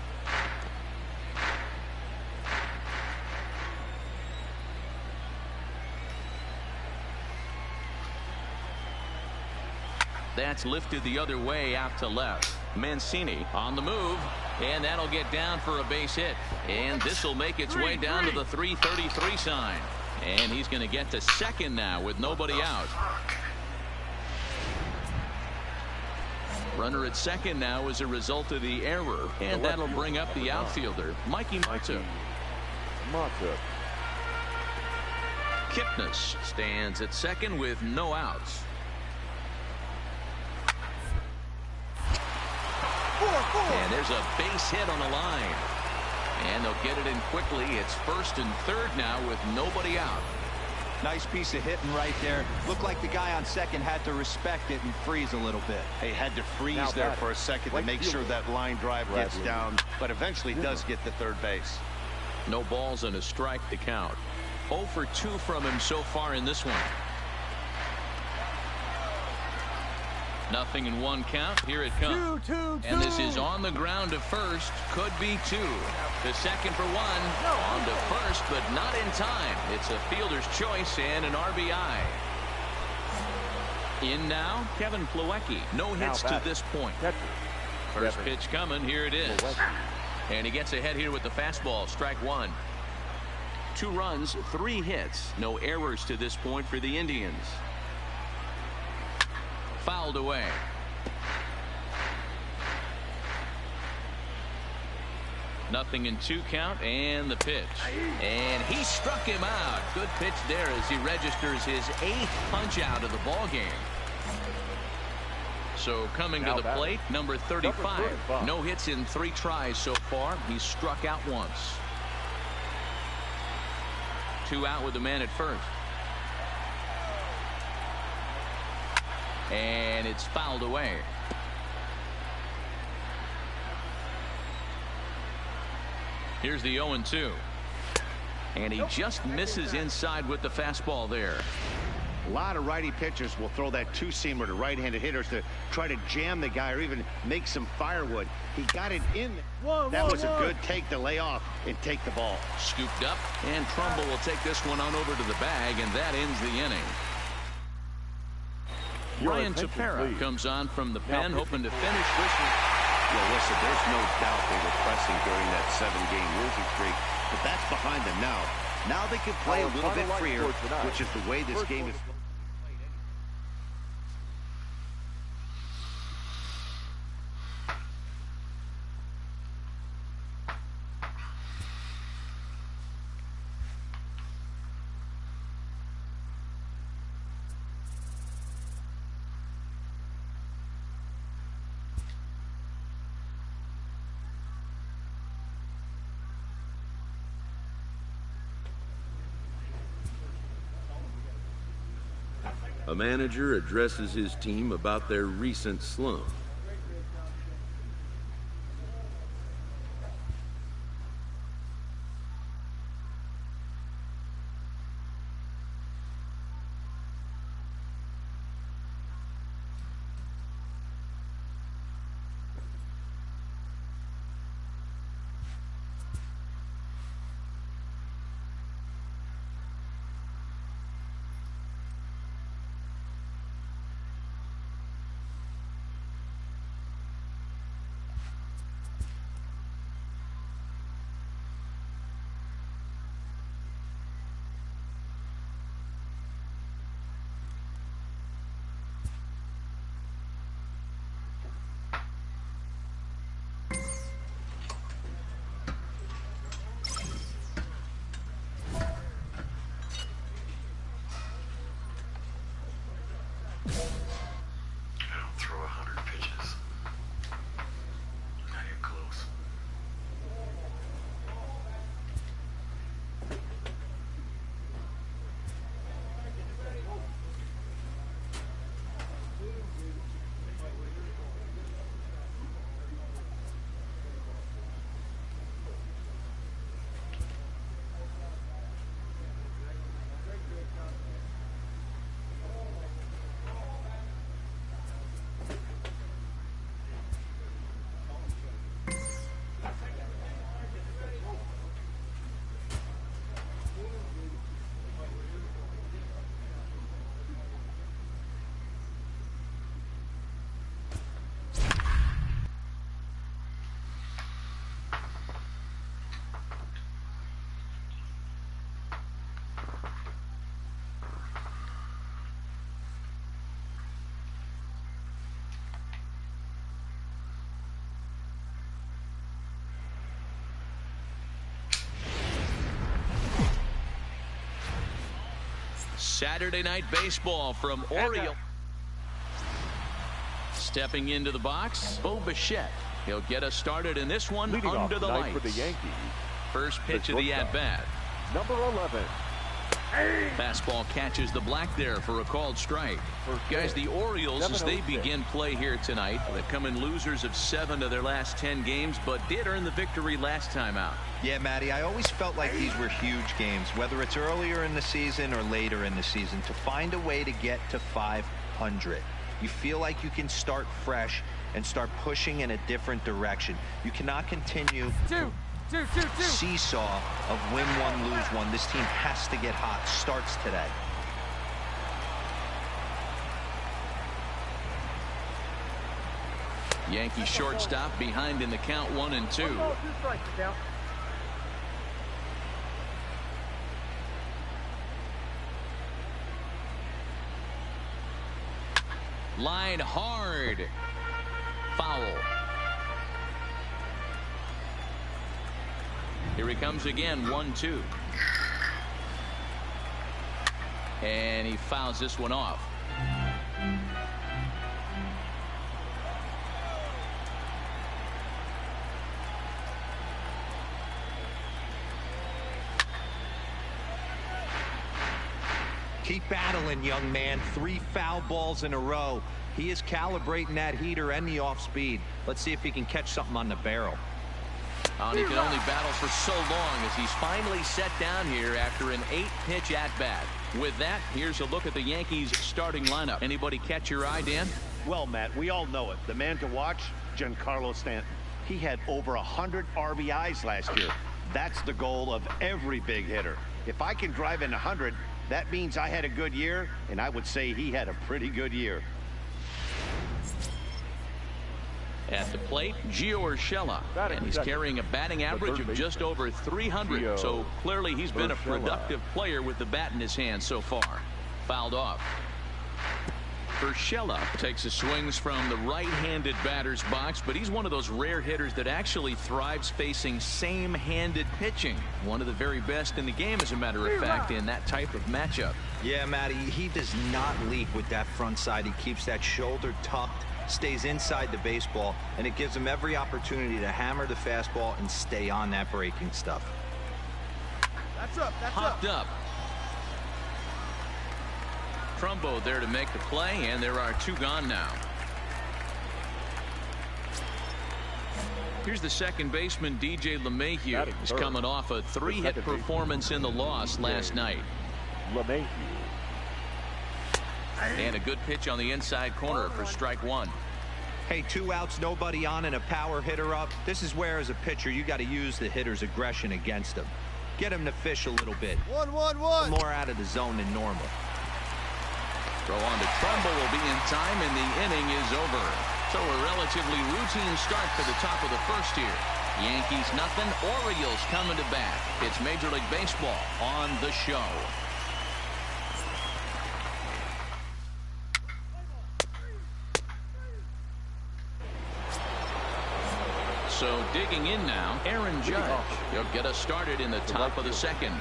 That's lifted the other way out to left. Mancini on the move, and that'll get down for a base hit. And this will make its way down to the 333 sign. And he's going to get to second now with nobody out. Runner at second now as a result of the error, and that'll bring up the outfielder, Mikey Mata. Kipnis stands at second with no outs. And there's a base hit on the line. And they'll get it in quickly. It's first and third now with nobody out. Nice piece of hitting right there. Looked like the guy on second had to respect it and freeze a little bit. He had to freeze there for a second to make sure that line drive gets down, but eventually does get to third base. No balls and a strike to count. 0 for 2 from him so far in this one. Nothing in one count. Here it comes. And this is on the ground to first. Could be two. The second for one. On to first, but not in time. It's a fielder's choice and an RBI. In now, Kevin Plawecki. No hits to this point. First pitch coming. Here it is. And he gets ahead here with the fastball. Strike one. 2 runs, 3 hits. No errors to this point for the Indians. Fouled away. Nothing in 2 count, and the pitch. And he struck him out. Good pitch there as he registers his 8th punch out of the ball game. So coming to the plate, number 35. No hits in 3 tries so far. He's struck out once. 2 out with the man at first. And it's fouled away. Here's the 0-2. And he just misses inside with the fastball there. A lot of righty pitchers will throw that 2-seamer to right-handed hitters to try to jam the guy or even make some firewood. He got it in. That was a good take to lay off and take the ball. Scooped up, and Trumbull will take this one on over to the bag, and that ends the inning. Ryan Tepera comes on from the pen, hoping to finish this one. Yeah, listen, there's no doubt they were pressing during that 7-game losing streak, but that's behind them now. Now they can play a little bit freer, which is the way this game is. A manager addresses his team about their recent slump. Saturday night baseball from Oriole. Stepping into the box, Bo Bichette. He'll get us started in this one under the lights. For the Yankees, first pitch of the at-bat. number 11. Fastball catches the black there for a called strike. Guys, the Orioles, as they begin play here tonight, they've come in losers of 7 of their last 10 games, but did earn the victory last time out. Yeah, Matty, I always felt like these were huge games, whether it's earlier in the season or later in the season, to find a way to get to 500. You feel like you can start fresh and start pushing in a different direction. You cannot continue seesaw of win one, lose one. This team has to get hot. Starts today. Yankee shortstop behind in the count 1-2. Line hard. Foul. Here he comes again, 1-2. And he fouls this one off. Keep battling, young man. 3 foul balls in a row. He is calibrating that heater and the off speed. Let's see if he can catch something on the barrel. And he can only battle for so long as he's finally set down here after an 8-pitch at-bat. With that, here's a look at the Yankees starting lineup. Anybody catch your eye, Dan? Well, Matt, we all know it. The man to watch, Giancarlo Stanton. He had over 100 RBIs last year. That's the goal of every big hitter. If I can drive in 100, that means I had a good year, and I would say he had a pretty good year. At the plate, Gio Urshela, and he's carrying a batting average of just over 300. So clearly he's been a productive player with the bat in his hand so far. Fouled off. Urshela takes his swings from the right-handed batter's box, but he's one of those rare hitters that actually thrives facing same-handed pitching. One of the very best in the game, as a matter of fact, in that type of matchup. Yeah, Matty, he does not leak with that front side. He keeps that shoulder tucked, stays inside the baseball, and it gives him every opportunity to hammer the fastball and stay on that breaking stuff. That's up. Hopped up. Trumbo there to make the play, and there are 2 gone now. Here's the second baseman, DJ LeMahieu. He's coming off a 3-hit performance in the loss last night. LeMahieu. And a good pitch on the inside corner for strike 1. Hey, 2 outs, nobody on, and a power hitter up. This is where, as a pitcher, you got to use the hitter's aggression against him. Get him to fish a little bit. 1-1-1. More out of the zone than normal. Throw on to Trumbo will be in time, and the inning is over. So a relatively routine start to the top of the first here. Yankees nothing, Orioles coming to bat. It's Major League Baseball on the show. So digging in now, Aaron Judge. He'll get us started in the top of the second.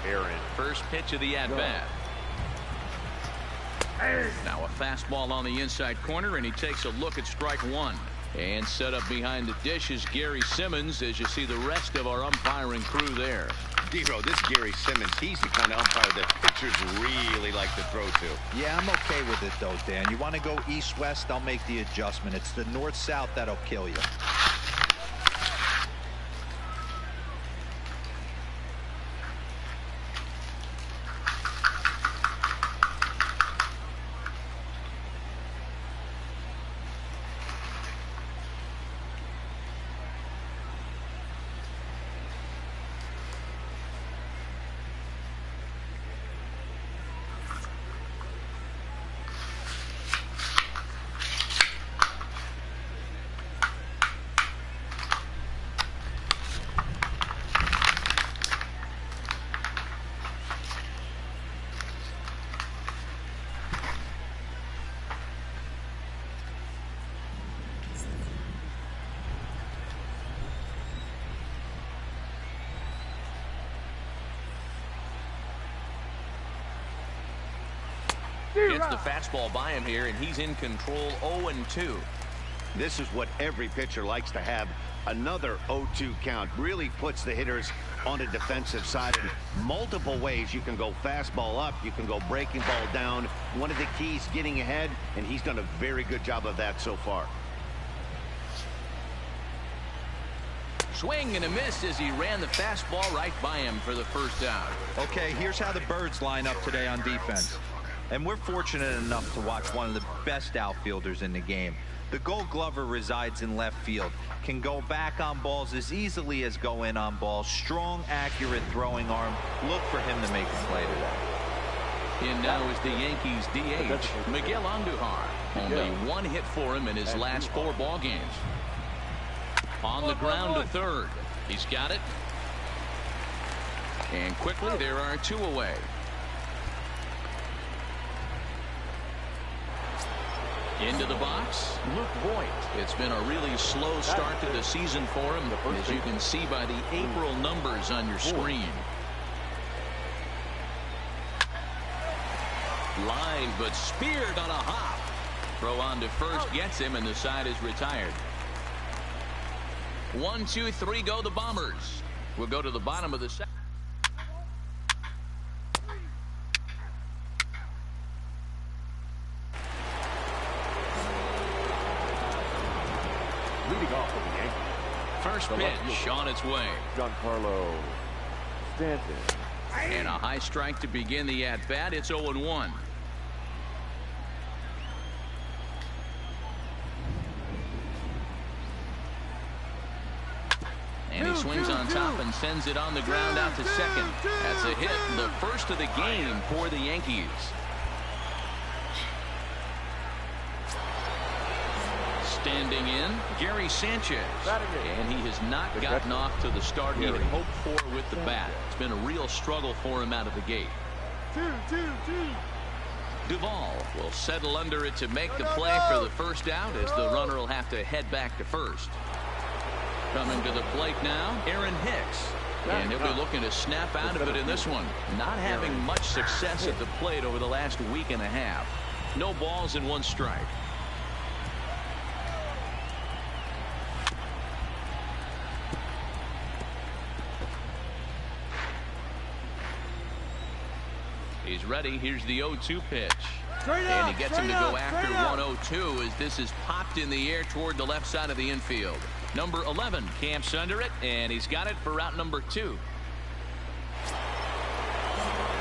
Aaron. First pitch of the at-bat. Now a fastball on the inside corner, and he takes a look at strike 1. And set up behind the dish is Gary Simmons, as you see the rest of our umpiring crew there. Dero, this Gary Simmons, he's the kind of umpire that pitchers really like to throw to. Yeah, I'm okay with it, though, Dan. You want to go east-west, I'll make the adjustment. It's the north-south that'll kill you. Gets the fastball by him here, and he's in control. 0-2. This is what every pitcher likes to have. Another 0-2 count really puts the hitters on a defensive side in multiple ways. You can go fastball up, you can go breaking ball down. One of the keys, getting ahead, and he's done a very good job of that so far. Swing and a miss as he ran the fastball right by him for the first down. Okay, here's how the Birds line up today on defense. And we're fortunate enough to watch one of the best outfielders in the game. The Gold Glover resides in left field, can go back on balls as easily as go in on balls. Strong, accurate throwing arm. Look for him to make a play today. In now is the Yankees DH, Miguel Andujar. Only one hit for him in his last 4 ball games. On the ground to third. He's got it. And quickly there are 2 away. Into the box, Luke Voigt. It's been a really slow start to the season for him, as you can see by the April numbers on your screen. Line, but speared on a hop. Throw on to first gets him, and the side is retired. 1, 2, 3 go the Bombers. We'll go to the bottom of the second. Leading off for the Yankees. First pitch on its way. Giancarlo Stanton. And a high strike to begin the at-bat. It's 0-1. And he swings on top and sends it on the ground out to second. That's a hit, the first of the game for the Yankees. Standing in, Gary Sanchez. And he has not gotten off to the start he had hoped for with the bat. It's been a real struggle for him out of the gate. 2-2-2. Duvall will settle under it to make the play for the first out, as the runner will have to head back to first. Coming to the plate now, Aaron Hicks. And he'll be looking to snap out of it in this one. Not having much success at the plate over the last week and a half. No balls and 1 strike. He's ready. Here's the 0-2 pitch. And he gets him to go after 1-0-2 as this is popped in the air toward the left side of the infield. Number 11 camps under it, and he's got it for route number 2.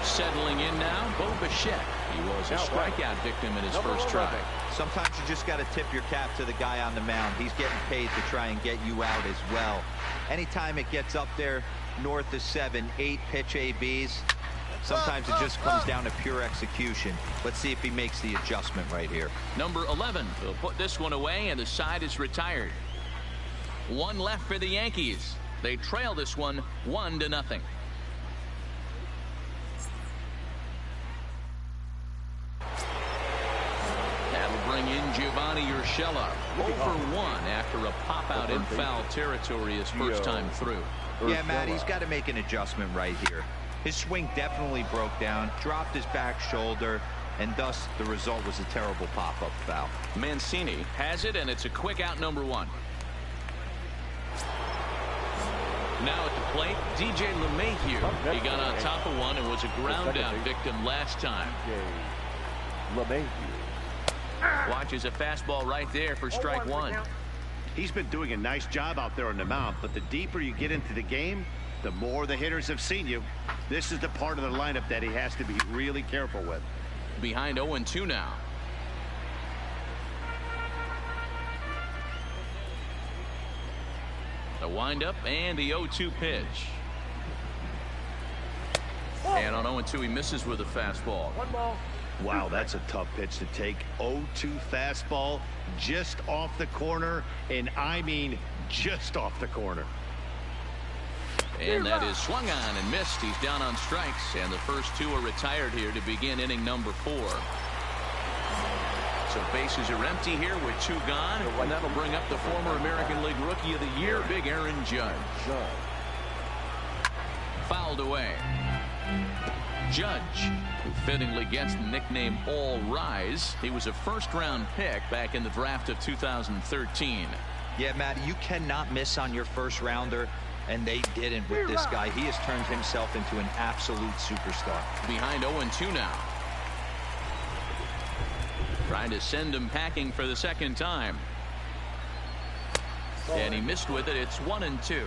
Settling in now, Bo Bichette. He was a strikeout victim in his first try. Sometimes you just got to tip your cap to the guy on the mound. He's getting paid to try and get you out as well. Anytime it gets up there north of 7, 8 pitch ABs, sometimes it just comes down to pure execution. Let's see if he makes the adjustment right here. Number 11 will put this one away, and the side is retired. 1 left for the Yankees. They trail this one 1-0. That'll bring in Giovanni Urshela. 0-for-1 after a pop out in foul territory his first time through. Yeah, Matt, he's got to make an adjustment right here. His swing definitely broke down, dropped his back shoulder, and thus the result was a terrible pop-up foul. Mancini has it, and it's a quick out, number 1. Now at the plate, DJ LeMahieu. He got on top of one and was a ground out victim last time. Watches a fastball right there for strike 1. He's been doing a nice job out there on the mound, but the deeper you get into the game, the more the hitters have seen you. This is the part of the lineup that he has to be really careful with. Behind 0-2 now. The windup and the 0-2 pitch. And on 0-2 he misses with a fastball. 1 ball. Wow, that's a tough pitch to take. 0-2 fastball just off the corner, and I mean just off the corner. And that is swung on and missed. He's down on strikes, and the first 2 are retired here to begin inning number 4. So bases are empty here with 2 gone, and that'll bring up the former American League Rookie of the Year, Big Aaron Judge. Fouled away. Judge, who fittingly gets the nickname All Rise. He was a first-round pick back in the draft of 2013. Yeah, Matt, you cannot miss on your first-rounder, and they didn't with this guy. He has turned himself into an absolute superstar. Behind 0-2 now. Trying to send him packing for the second time. And he missed with it. It's 1-2.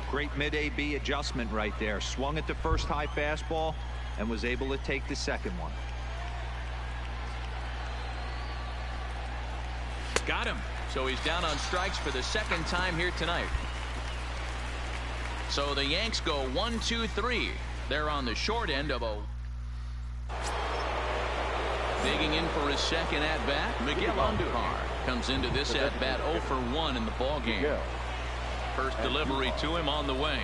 Great mid-AB adjustment right there. Swung at the first high fastball and was able to take the second one. Got him. So he's down on strikes for the second time here tonight. So the Yanks go 1-2-3. They're on the short end of a. Digging in for his second at-bat, Miguel Andujar comes into this at-bat 0 for 1 in the ballgame. First delivery to him on the way.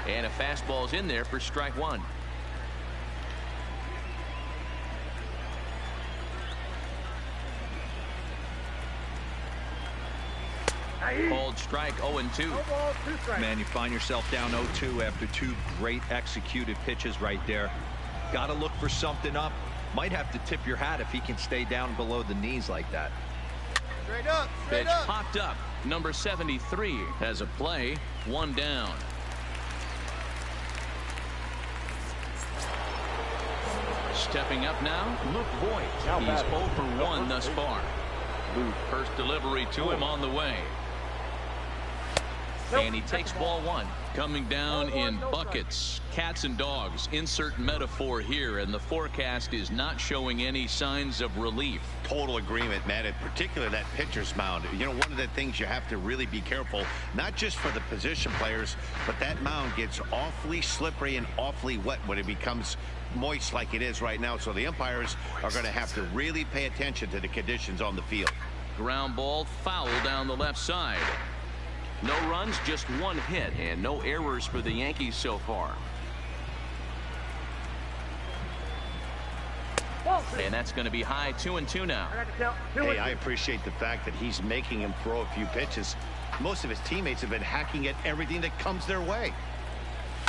And a fastball's in there for strike one. Called strike 0-2. Man, you find yourself down 0-2 after two great executed pitches right there. Got to look for something up. Might have to tip your hat if he can stay down below the knees like that. Straight up. Straight Pitch up. popped up. Number 73 has a play. One down. Stepping up now, Luke Voigt. He's 0 for 1 thus far. First delivery to him on the way. And he takes ball one. Coming down in buckets, cats and dogs. Insert metaphor here, and the forecast is not showing any signs of relief. Total agreement, Matt. In particular, that pitcher's mound. You know, one of the things you have to really be careful, not just for the position players, but that mound gets awfully slippery and awfully wet when it becomes moist like it is right now. So the umpires are going to have to really pay attention to the conditions on the field. Ground ball foul down the left side. No runs, just one hit, and no errors for the Yankees so far. And that's going to be high 2-2 now. Hey, I appreciate the fact that he's making him throw a few pitches. Most of his teammates have been hacking at everything that comes their way.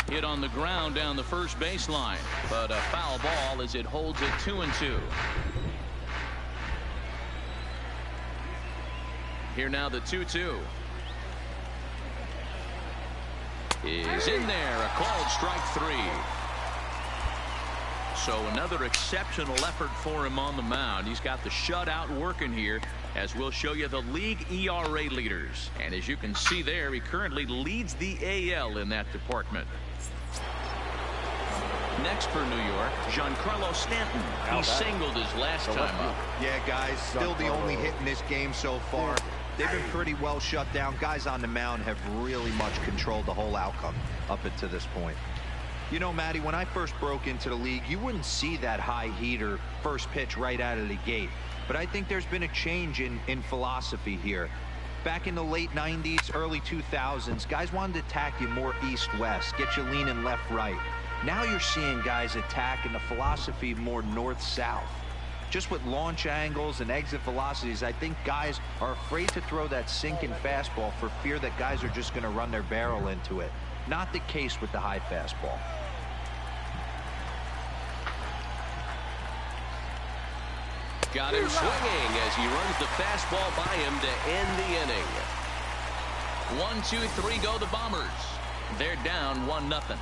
Hit on the ground down the first baseline, but a foul ball as it holds it 2-2. Here now the 2-2. Is in there, a called strike three. So another exceptional effort for him on the mound. He's got the shutout working here, as we'll show you the league ERA leaders. And as you can see there, he currently leads the AL in that department. Next for New York, Giancarlo Stanton. He singled his last time up. Yeah, guys, still the only hit in this game so far. They've been pretty well shut down. Guys on the mound have really much controlled the whole outcome up until this point. You know, Matty, when I first broke into the league, you wouldn't see that high heater first pitch right out of the gate. But I think there's been a change in philosophy here. Back in the late 90s, early 2000s, guys wanted to attack you more east-west, get you leaning left-right. Now you're seeing guys attack in the philosophy more north-south. Just with launch angles and exit velocities, I think guys are afraid to throw that sinking fastball for fear that guys are just going to run their barrel into it. Not the case with the high fastball. Got him swinging as he runs the fastball by him to end the inning. 1-2-3 go the Bombers. They're down 1-0.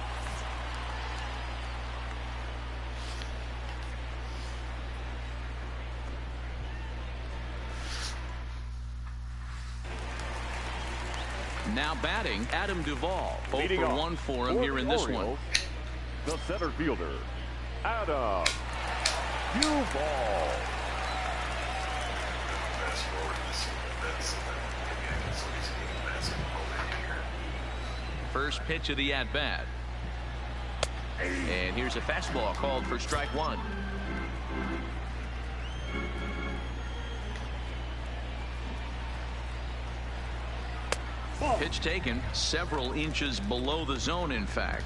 Now batting, Adam Duvall. 0 for 1 for him here in this one. The center fielder, Adam Duvall. First pitch of the at-bat. And here's a fastball called for strike one. Pitch taken several inches below the zone, in fact.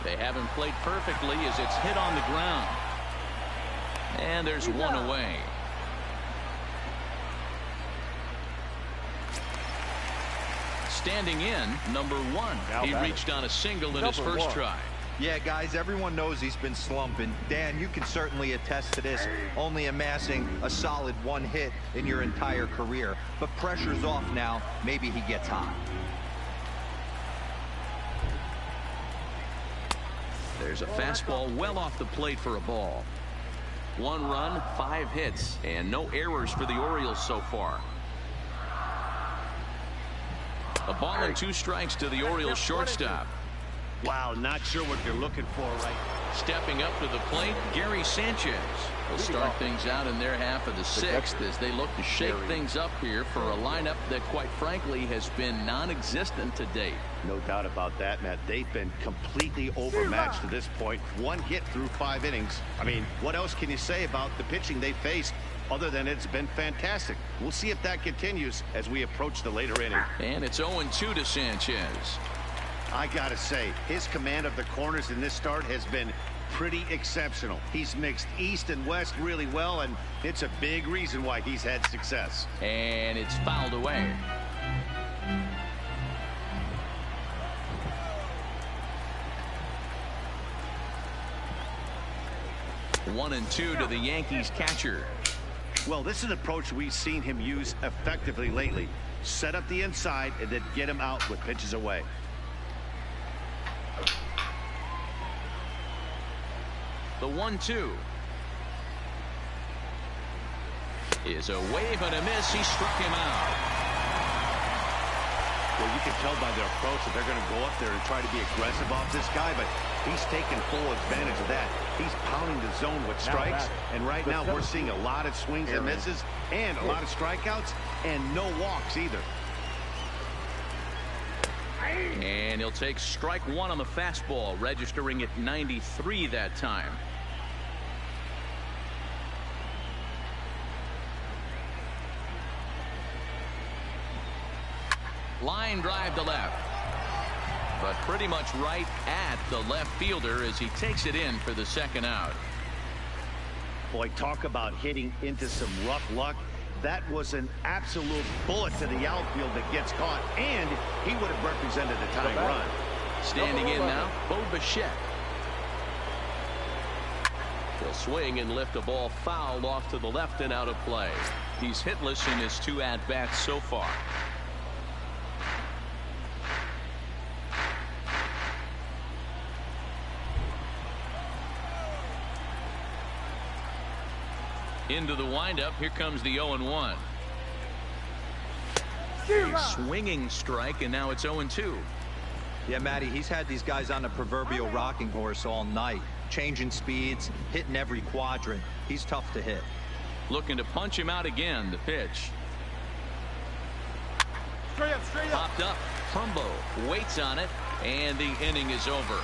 They haven't played perfectly as it's hit on the ground. And there's one away. Standing in, number 1. He reached on a single in his first try. Yeah, guys, everyone knows he's been slumping. Dan, you can certainly attest to this, only amassing a solid 1 hit in your entire career. But pressure's off now. Maybe he gets hot. There's a fastball well off the plate for a ball. 1 run, 5 hits, and no errors for the Orioles so far. A ball and 2 strikes to the Orioles shortstop. Wow, not sure what they're looking for right now. Stepping up to the plate, Gary Sanchez will start things out in their half of the sixth as they look to shake things up here for a lineup that, quite frankly, has been non-existent to date. No doubt about that, Matt. They've been completely overmatched to this point. One hit through 5 innings. I mean, what else can you say about the pitching they faced other than it's been fantastic? We'll see if that continues as we approach the later inning. And it's 0-2 to Sanchez. I gotta say, his command of the corners in this start has been pretty exceptional. He's mixed east and west really well, and it's a big reason why he's had success. And it's fouled away. One and two to the Yankees catcher. Well, this is an approach we've seen him use effectively lately. Set up the inside and then get him out with pitches away. The 1-2 is a wave and a miss. He struck him out. Well, you can tell by their approach that they're going to go up there and try to be aggressive off this guy, but he's taking full advantage of that. He's pounding the zone with strikes, and right now we're seeing a lot of swings and misses and a lot of strikeouts and no walks either. And he'll take strike one on the fastball, registering at 93 that time. Line drive to left, but pretty much right at the left fielder as he takes it in for the second out. Boy, talk about hitting into some rough luck. That was an absolute bullet to the outfield that gets caught, and he would have represented the tying run. Standing in now, Bo Bichette. He'll swing and lift a ball fouled off to the left and out of play. He's hitless in his 2 at-bats so far. Into the windup. Here comes the 0-1. A swinging strike, and now it's 0-2. Yeah, Matty, he's had these guys on the proverbial rocking horse all night, changing speeds, hitting every quadrant. He's tough to hit. Looking to punch him out again. The pitch. Straight up, straight up. Popped up. Trumbo waits on it, and the inning is over.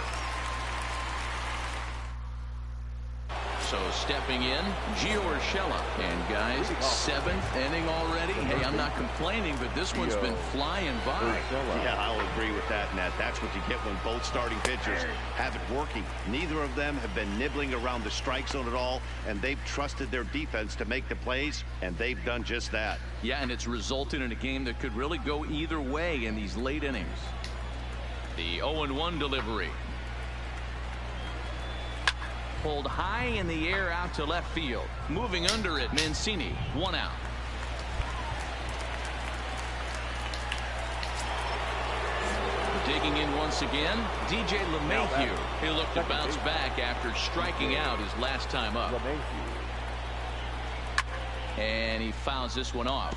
So stepping in, Gio Urshela. And guys, 7th inning already. Hey, I'm not complaining, but this one's been flying by. Yeah, I'll agree with that, Nat. That's what you get when both starting pitchers have it working. Neither of them have been nibbling around the strike zone at all, and they've trusted their defense to make the plays, and they've done just that. Yeah, and it's resulted in a game that could really go either way in these late innings. The 0-1 delivery. Pulled high in the air out to left field. Moving under it, Mancini. 1 out. Digging in once again, DJ LeMahieu. He looked to bounce back after striking out his last time up. And he fouls this one off.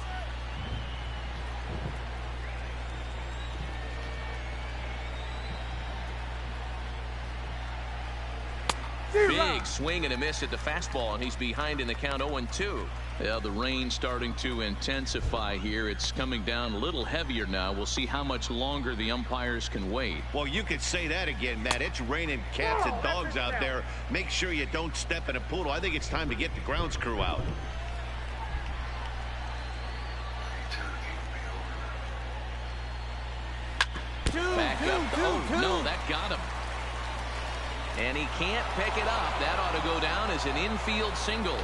Big swing and a miss at the fastball, and he's behind in the count 0-2. Yeah, the rain starting to intensify here. It's coming down a little heavier now. We'll see how much longer the umpires can wait. Well, you could say that again, Matt. It's raining cats and dogs out there. Make sure you don't step in a poodle. I think it's time to get the grounds crew out. Back up. Oh, no, that got him. And he can't pick it up. That ought to go down as an infield single.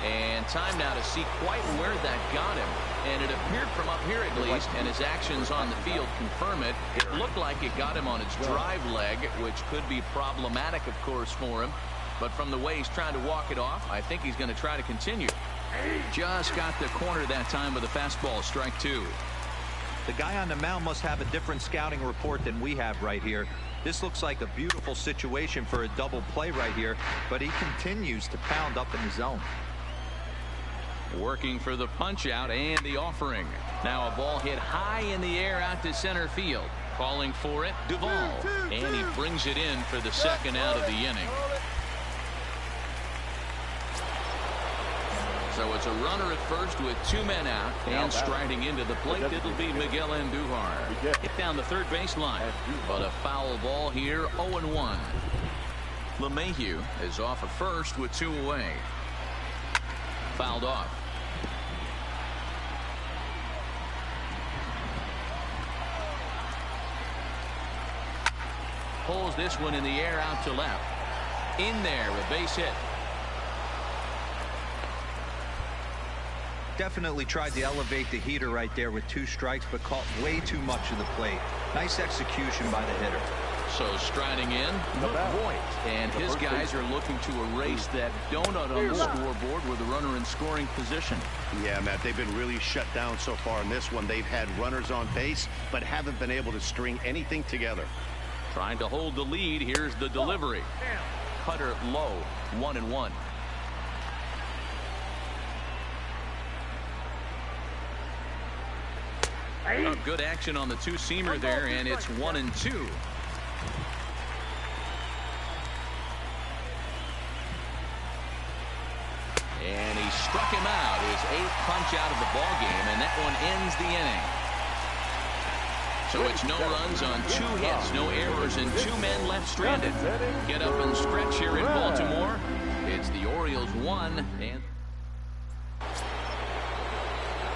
And time now to see quite where that got him. And it appeared from up here at least, and his actions on the field confirm it. It looked like it got him on his drive leg, which could be problematic, of course, for him. But from the way he's trying to walk it off, I think he's going to try to continue. Just got the corner that time with a fastball, strike 2. The guy on the mound must have a different scouting report than we have right here. This looks like a beautiful situation for a double play right here, but he continues to pound up in the zone. Working for the punch out and the offering. Now a ball hit high in the air out to center field. Calling for it, Duvall. And he brings it in for the second out of the inning. So it's a runner at first with 2 men out, and striding into the plate, it'll be Miguel Andujar. Hit down the third baseline, but a foul ball here, 0-1. LeMahieu is off at first with 2 away. Fouled off. Pulls this one in the air out to left. In there, a base hit. Definitely tried to elevate the heater right there with 2 strikes, but caught way too much of the plate. Nice execution by the hitter. So striding in, Voit. And his guys are looking to erase that donut on the scoreboard with a runner in scoring position. Yeah, Matt, they've been really shut down so far in this one. They've had runners on base, but haven't been able to string anything together. Trying to hold the lead. Here's the delivery. Cutter low, 1-1. Good action on the 2-seamer there, and it's 1-2. And he struck him out. His 8th punch out of the ball game, and that one ends the inning. So it's no runs on 2 hits, no errors, and 2 men left stranded. Get up and stretch here in Baltimore. It's the Orioles 1 and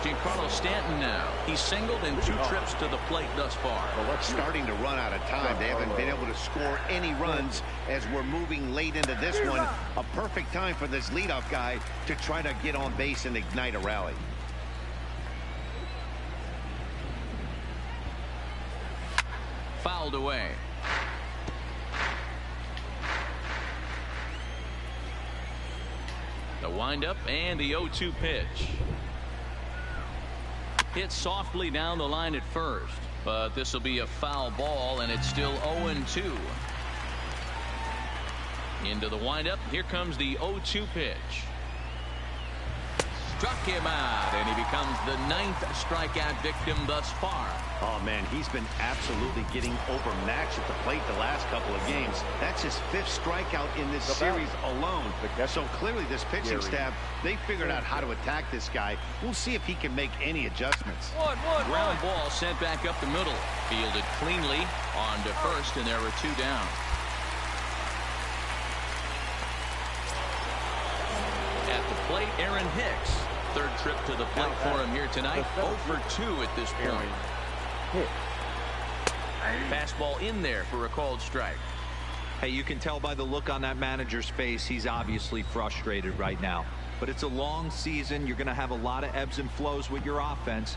Giancarlo Stanton now. He's singled in 2 trips to the plate thus far. Well, it's starting to run out of time. They haven't been able to score any runs as we're moving late into this one. A perfect time for this leadoff guy to try to get on base and ignite a rally. Fouled away. The windup and the 0-2 pitch. Hit softly down the line at first, but this will be a foul ball, and it's still 0-2. Into the windup. Here comes the 0-2 pitch. Struck him out, and he becomes the 9th strikeout victim thus far. Oh, man, he's been absolutely getting overmatched at the plate the last couple of games. That's his 5th strikeout in this series alone. So clearly this pitching staff, they figured out how to attack this guy. We'll see if he can make any adjustments. Ground ball sent back up the middle. Fielded cleanly on to first, and there are 2 down. At the plate, Aaron Hicks. 3rd trip to the plate for him here tonight. 0 for 2 at this point. Fastball in there for a called strike. Hey, you can tell by the look on that manager's face, he's obviously frustrated right now. But it's a long season. You're going to have a lot of ebbs and flows with your offense.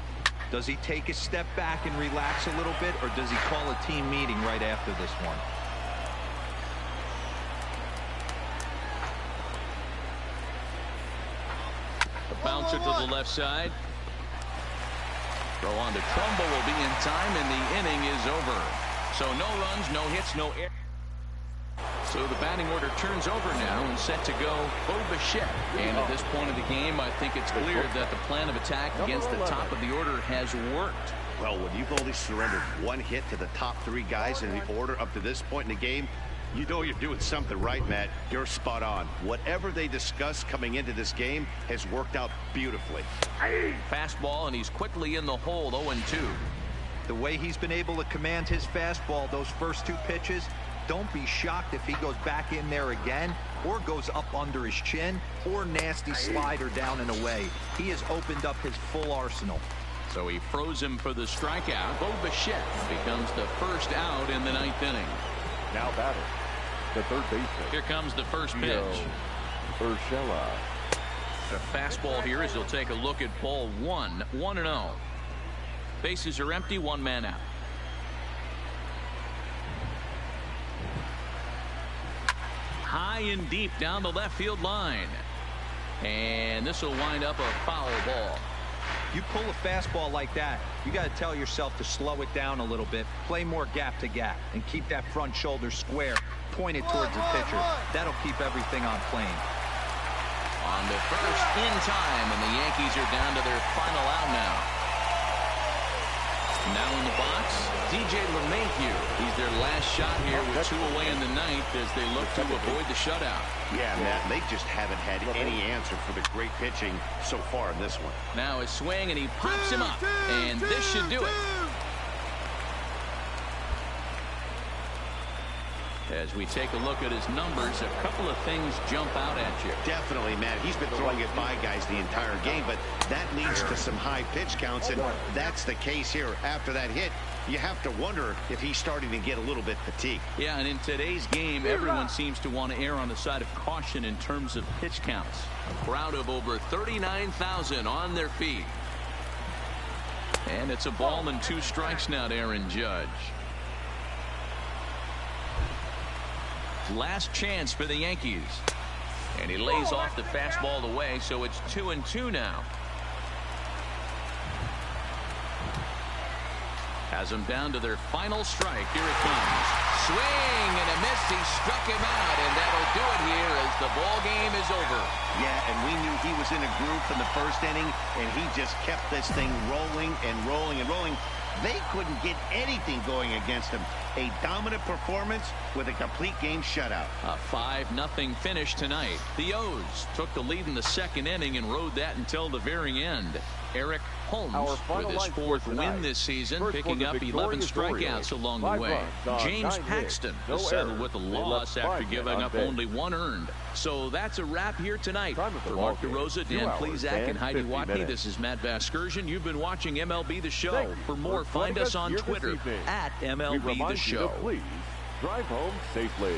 Does he take a step back and relax a little bit, or does he call a team meeting right after this one? Bouncer to the left side. Throw on to Trumbo will be in time, and the inning is over. So no runs, no hits, no air. So the batting order turns over now and set to go Bo Bichette. And at this point of the game, I think it's clear that the plan of attack against the top of the order has worked. Well, when you've only surrendered 1 hit to the top 3 guys in the order up to this point in the game, you know you're doing something right, Matt. You're spot on. Whatever they discussed coming into this game has worked out beautifully. Fastball, and he's quickly in the hole, 0-2. The way he's been able to command his fastball those first 2 pitches, don't be shocked if he goes back in there again, or goes up under his chin, or nasty slider down and away. He has opened up his full arsenal. So he froze him for the strikeout. Bo Bichette becomes the first out in the 9th inning. Now batter, the 3rd baseman. Here comes the first pitch. Urshela. A fastball here as he'll take a look at ball 1, 1-0. Bases are empty, 1 man out. High and deep down the left field line. And this will wind up a foul ball. You pull a fastball like that, you got to tell yourself to slow it down a little bit, play more gap to gap, and keep that front shoulder square, pointed towards the pitcher. That'll keep everything on plane. On to first in time, and the Yankees are down to their final out now. Now in the box, DJ LeMahieu. He's their last shot here with 2 away in the ninth as they look to avoid the shutout. Yeah, Matt, they just haven't had any answer for the great pitching so far in this one. Now a swing, and he pops him up, and this should do it. As we take a look at his numbers, a couple of things jump out at you. Definitely, Matt. He's been throwing it by guys the entire game, but that leads to some high pitch counts, and that's the case here. After that hit, you have to wonder if he's starting to get a little bit fatigued. Yeah, and in today's game, everyone seems to want to err on the side of caution in terms of pitch counts. A crowd of over 39,000 on their feet. And it's a ball and 2 strikes now to Aaron Judge. Last chance for the Yankees. And he lays off the fastball away, so it's 2-2 now. Has them down to their final strike. Here it comes. Swing and a miss. He struck him out, and that'll do it here as the ball game is over. Yeah, and we knew he was in a groove from the first inning, and he just kept this thing rolling and rolling and rolling. They couldn't get anything going against him. A dominant performance with a complete game shutout. A 5-0 finish tonight. The O's took the lead in the second inning and rode that until the very end. Eric Holmes with his 4th win this season, picking up 11 strikeouts along the way. James Paxton has settled with a loss after giving up only 1 earned. So that's a wrap here tonight. For Mark DeRosa, Dan Plesac, and Heidi Watney, this is Matt Vasgersian. You've been watching MLB The Show. For more, find us on Twitter at MLB The Show. Please drive home safely.